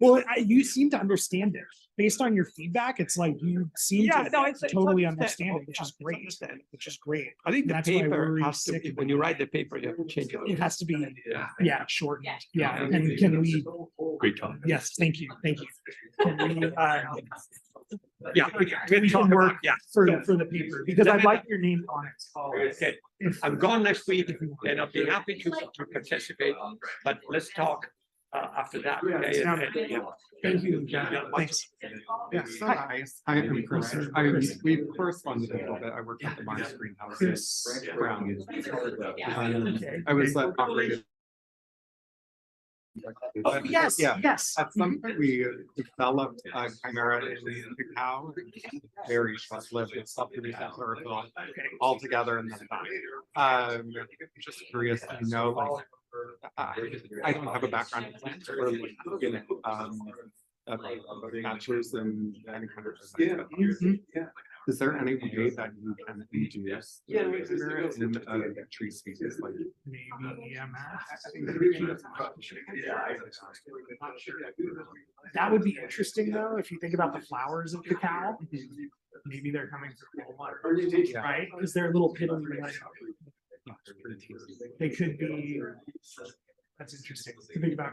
A: Well, you seem to understand it. Based on your feedback, it's like you seem to
H: it's
A: totally
H: understandable.
A: understand it, which is
H: It's
A: great.
H: understandable.
A: Which is great.
H: I think the
A: That's why
H: paper
A: we're
H: has to
A: sick
H: be,
A: of
H: when
A: it.
H: you write the paper, you have to change it.
A: It has to be,
H: Yeah.
A: short. Yeah, and can we,
H: Great job.
A: yes, thank you. Can we,
H: Yeah,
A: we can work
H: yeah.
A: for the paper, because I'd like your name on it.
H: Okay,
A: If-
H: I'm gone next week and I'll be happy to participate, but let's talk after that. Okay? Yeah.
A: Thank you, thanks.
I: Yes, I am Chris. We corresponded a little bit. I worked at the Mars greenhouse.
A: Chris
I: Brown.
A: Okay.
I: I was operated.
A: Oh, yes,
I: Yeah.
A: yes.
I: At some point, we developed a chimera in cacao. Very short-lived. It's subdivision chlorophyll altogether, and then died. Just curious, like, I don't have a background in plants or like bachelor's in any kind of science. Is there any way that you can induce in a tree species like
A: Maybe that would be interesting though, if you think about the flowers of cacao. Maybe they're coming from Walmart, right? Because they're little piddly. They could be. That's interesting to think about.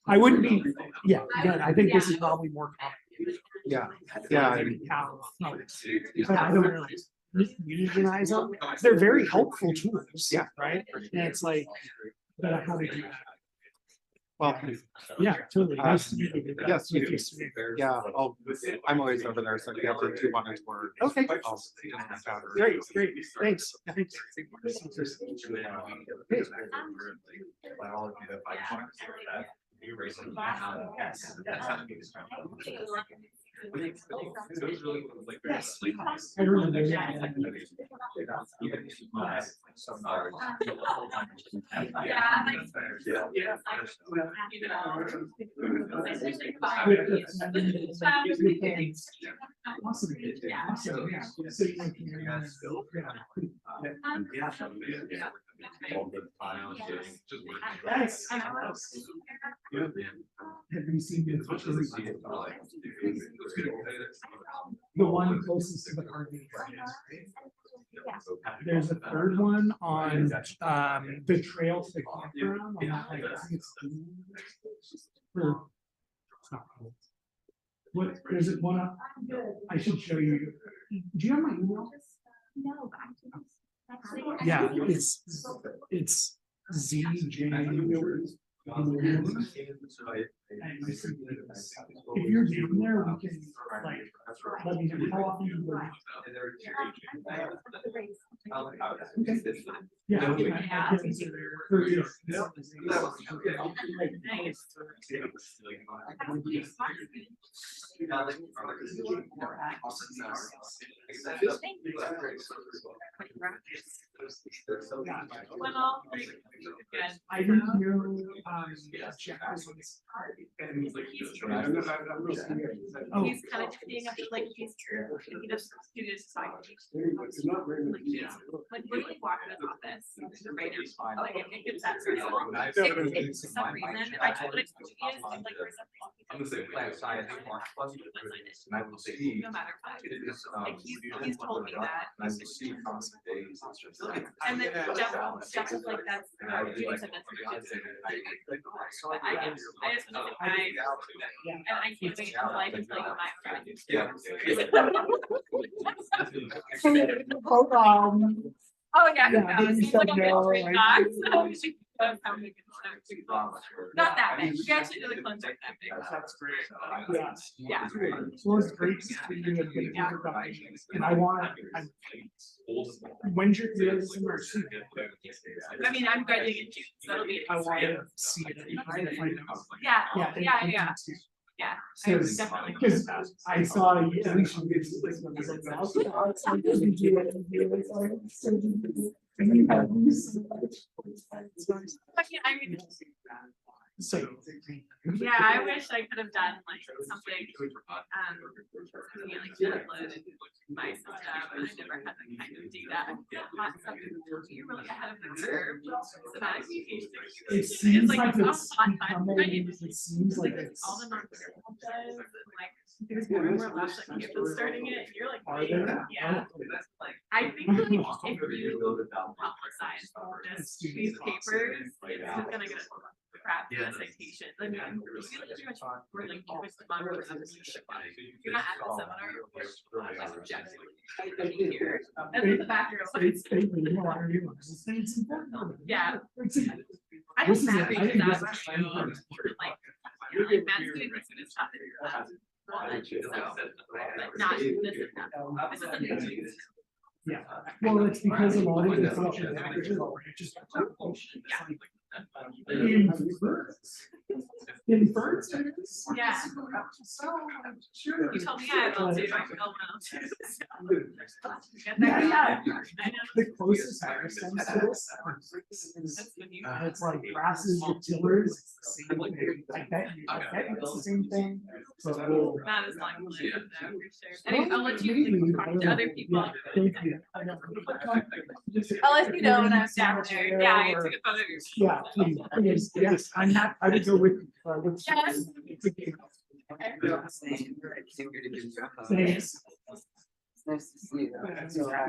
A: I wouldn't be. Yeah, again, I think this is probably more common.
I: yeah.
A: But I don't know. Euthanize them. They're very helpful tools.
I: Yeah.
A: Right. And it's like, but how do you do that?
I: Well,
A: Yeah, totally. Nice to meet you.
I: yes, you
A: Nice to meet you.
I: yeah. I'm always over there, so if you ever do want to tour.
A: Okay.
I: I'll-
A: Great, thanks. Yes. I remember. Awesome. Yeah. So, yeah. So you can, Yes. Have you seen the one closest to the party? There's a third one on the trail to the campground. On that, like, I think it's or- what, there's one up, I should show you. Do you have my email?
B: No, but I can actually.
A: Yeah, it's ZJ. If you're down there, we can like let me know how often you go. Okay. Yeah.
B: Well,
A: I didn't know, Jack was on this. Oh.
B: he's kind of being up, like, he does studios side. Like, literally walk in his office right now, like, it gets that sort of. For some reason, I told it to you, like, for some reason.
D: I'm the same class science. And I will see.
B: No matter what,
D: It is,
B: like, he's told me that.
D: And I will see constant days. It's just like.
B: And then Jeff was like, that's, Judy said that's. But I just want to say, and I can't wait until I can tell you my friend. Oh, yeah,
A: Yeah,
B: no,
A: you
B: he's like a
A: said no,
B: great
A: right?
B: guy, so we should go have a good time. Not that big, we actually did the cleanse that big.
A: That's great. Yeah.
B: Yeah.
A: Well, it's great to see you and get your guys. And I want, when's your semester?
B: I mean, I'm graduating in June, so it'll be.
A: I want to see it.
B: Yeah,
A: Yeah.
B: yeah. Yeah, I
A: So,
B: definitely.
A: because I saw at least you did this one, I was like, wow.
B: I mean,
A: So.
B: yeah, I wish I could have done like something, like to upload my stuff, and I never had to kind of do that. You're really ahead of the curve. Somatic Mutations.
A: It seems like
B: a
A: it's
B: hot time, right?
A: becoming, it seems like it's.
B: All the non-clinical does, and like, there's more and more labs like campus starting it, and you're like,
A: Are there?
B: yeah. I think like if you publicize these papers, it's just gonna get a crap citation. I mean, we feel like too much we're like always the model of leadership. You're not at the seminar, you're objectively here. That's in the background. Yeah. I hope
A: This is
B: Matt
A: a- I
B: reaches
A: think
B: out
A: this is
B: to you, like, Matt's doing this in his topic. So, like, not this is not. This is a new thing.
A: Yeah, well, it's because a lot of the social languages are just. Inference.
B: Yeah.
A: So,
B: You told me I will too, I feel well too. Get
A: Yeah,
B: that
A: yeah.
B: out. I know.
A: The closest I understand to this is, it's like grasses with tillers, it's the same thing. I bet it's the same thing. So we'll.
B: That is like, for sure. Anyway, I'll let you like, talk to other people.
A: Yeah, thank you.
B: I'll let you know when I'm down there. Yeah, I took a photo of your.
A: Yeah, please, yes, I'm not, I would go with.
B: Yes.
A: Thanks.
J: Nice to see you.
D: That's all right.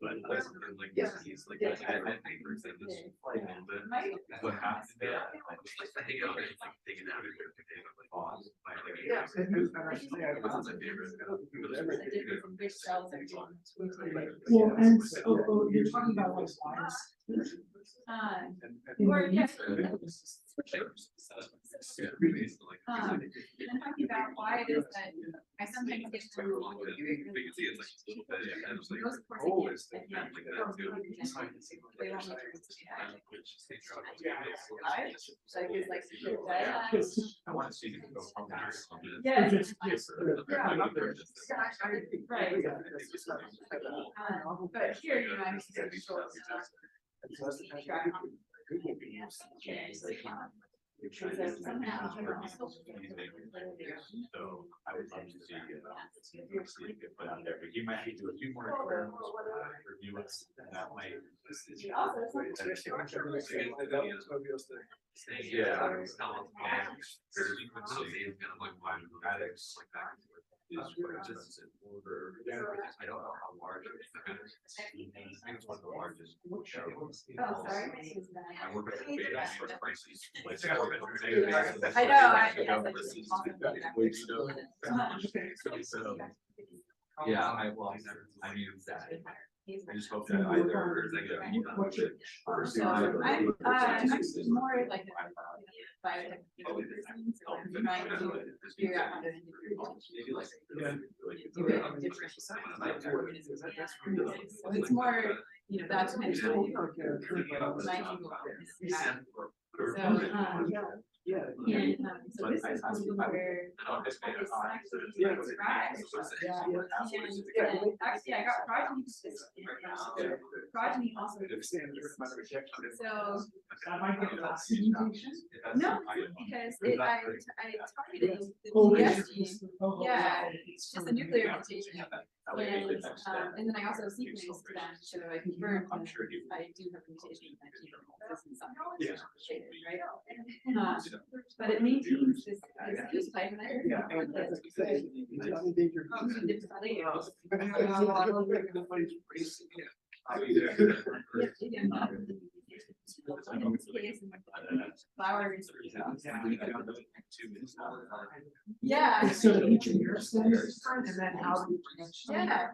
D: But like, he's like, I papers that this like, what happened to that? I think I was like digging out of it.
A: Well, and so you're talking about like wires.
B: Or, yes. And talking about why it is that I sometimes get them.
H: I want to see you go from there.
B: Yeah.
H: Right.
B: But here, you know, I'm.
H: So I would love to see it get put out there, but you might need to do a few more experiments, review it, and that might. Yeah. I don't know how large it is. I think it's one of the largest.
B: Oh, sorry.
H: I work at a big crisis.
B: I know,
H: Yeah, I mean, I just hope that either they get.
B: I'm more like a biotech person, so I'm trying to figure out how to do it in different organisms. So it's more, you know, that's kind of my angle. So this is something where it's actually described. And actually, I got progeny. Progeny also. So. No, because I targeted the DS gene. Yeah, it's just a nuclear mutation. And then I also sequenced them, so I confirmed that I do have a mutation that exists in right? But it maintains this use type, and I heard flowers. Yeah.
A: So each of your stems, and then how do you branch them?
B: Yeah.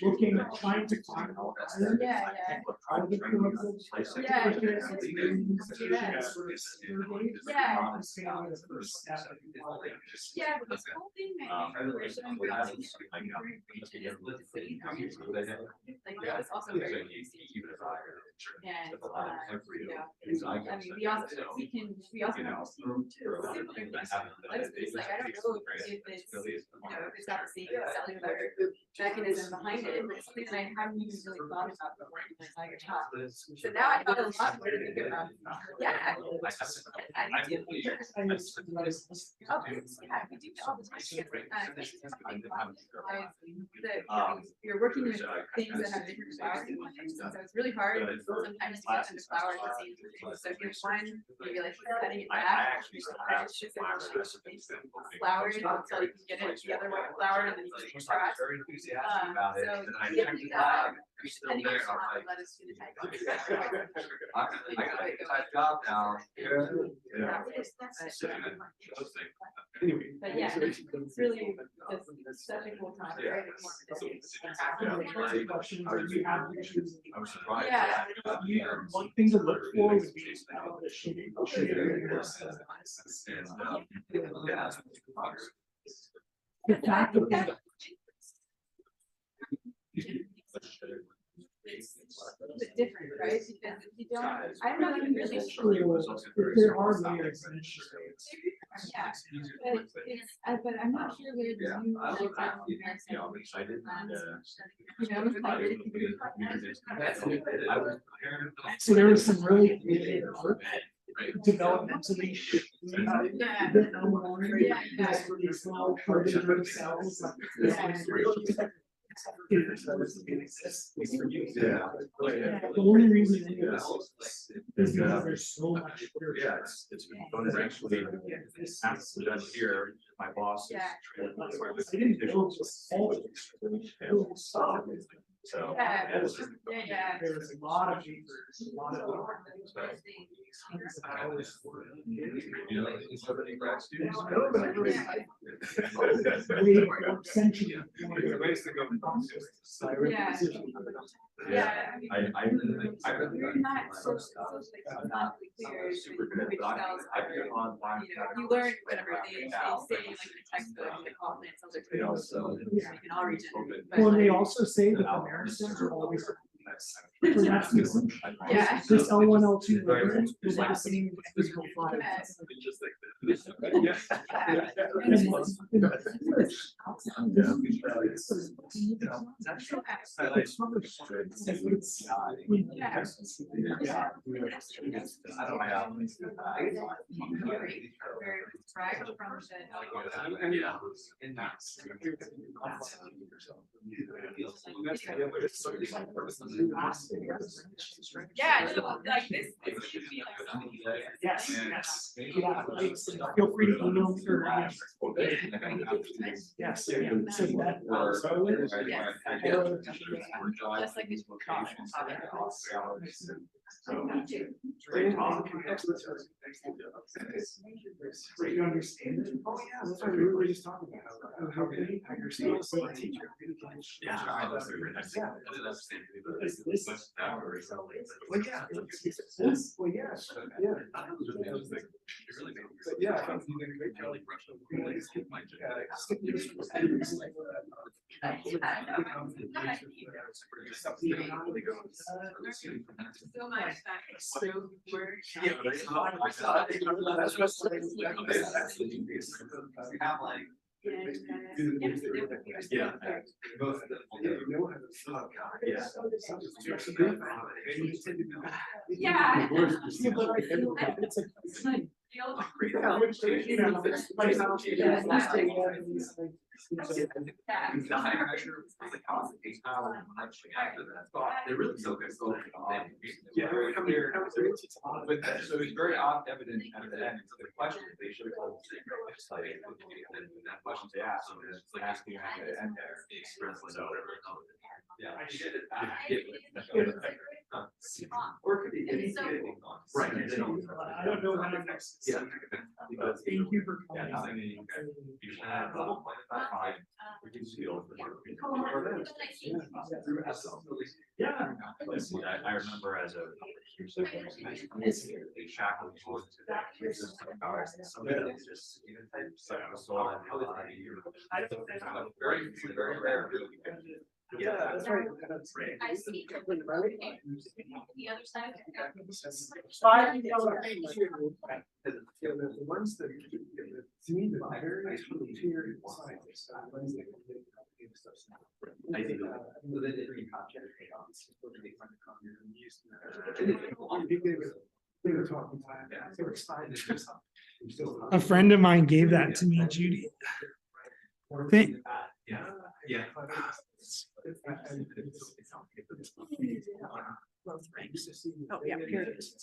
A: Looking, trying to find out.
B: Yeah. Yeah, but this whole thing that we're showing about like that's also very interesting. And I mean, we also have it's like I don't know if it's if it's got the same cellular mechanism behind it, but it's something that I haven't even really thought about before in my entire talk. So now I have a lot more to think about. Yeah. Oh, yeah, we do it all the time. You're working with things that have different flowers, and so it's really hard sometimes to get them to flower at the same time. So if you're one, maybe like cutting it back, flowers until you can get it the other way flowered, and then you can try. So you can do that. Depending on how let us do the type.
H: I got a job now.
B: But yeah, it's really just such a cool time.
H: Yeah. I was surprised.
B: Yeah.
A: One thing to look for would be the shading. The fact that
B: it's a little bit different, right? Because if you don't, I'm not even really
A: if
B: sure.
A: there are layers, then it's just.
B: Yeah, but I'm not sure where the new
A: So there was some really developmentally the only reason it exists is because there's so much.
H: Yeah, it's been fun to actually done here. My boss is.
A: I didn't build this all.
H: So.
B: Yeah.
A: There's a lot of papers, a lot of.
B: Yeah, I mean,
H: I
B: you're not socially economically clear,
H: super
B: which
H: good at
B: cells are, you learn whatever they say, like in the textbook, like all plant cells are critical, so in all regions. but
A: Well, and they
B: like-
A: also say that the meristem are always. For that reason,
B: Yeah.
A: this L1, L2 liver is like the same physical file.
B: Yeah, no, like this should be like something you hear.
A: Yes, yes. Yeah, feel free to email me or. Yes, yeah. So that.
B: Just like this.
A: You understand it? Oh, yeah, that's what we were just talking about. How good, how you're still a teacher.
H: Yeah.
A: Well, yeah. Well, yes, yeah. But yeah, I think you did a great job.
B: So much that is so weird.
H: Yeah.
B: Yeah.
H: They're really so good. Yeah. But so it's very evident at the end, so the question they should have told. It's like, that question they asked, so it's like asking you how to end there. Yeah. Or could be anything. Right.
A: I don't know how to next.
H: Yeah.
A: Thank you for coming. Yeah.
H: I remember as a. They shackled me to that. Somebody that just. Very, very rare.
A: Yeah, that's right.
B: I see. The other side.
A: The ones that, to me, the very tiered scientists.
H: I think.
A: They were talking time. They were excited. A friend of mine gave that to me, Judy. Thank-
H: Yeah, yeah.
A: Oh, yeah, here it is.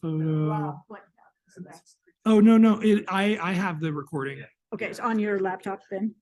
A: Photo. Oh, no, I have the recording.
K: Okay, it's on your laptop then?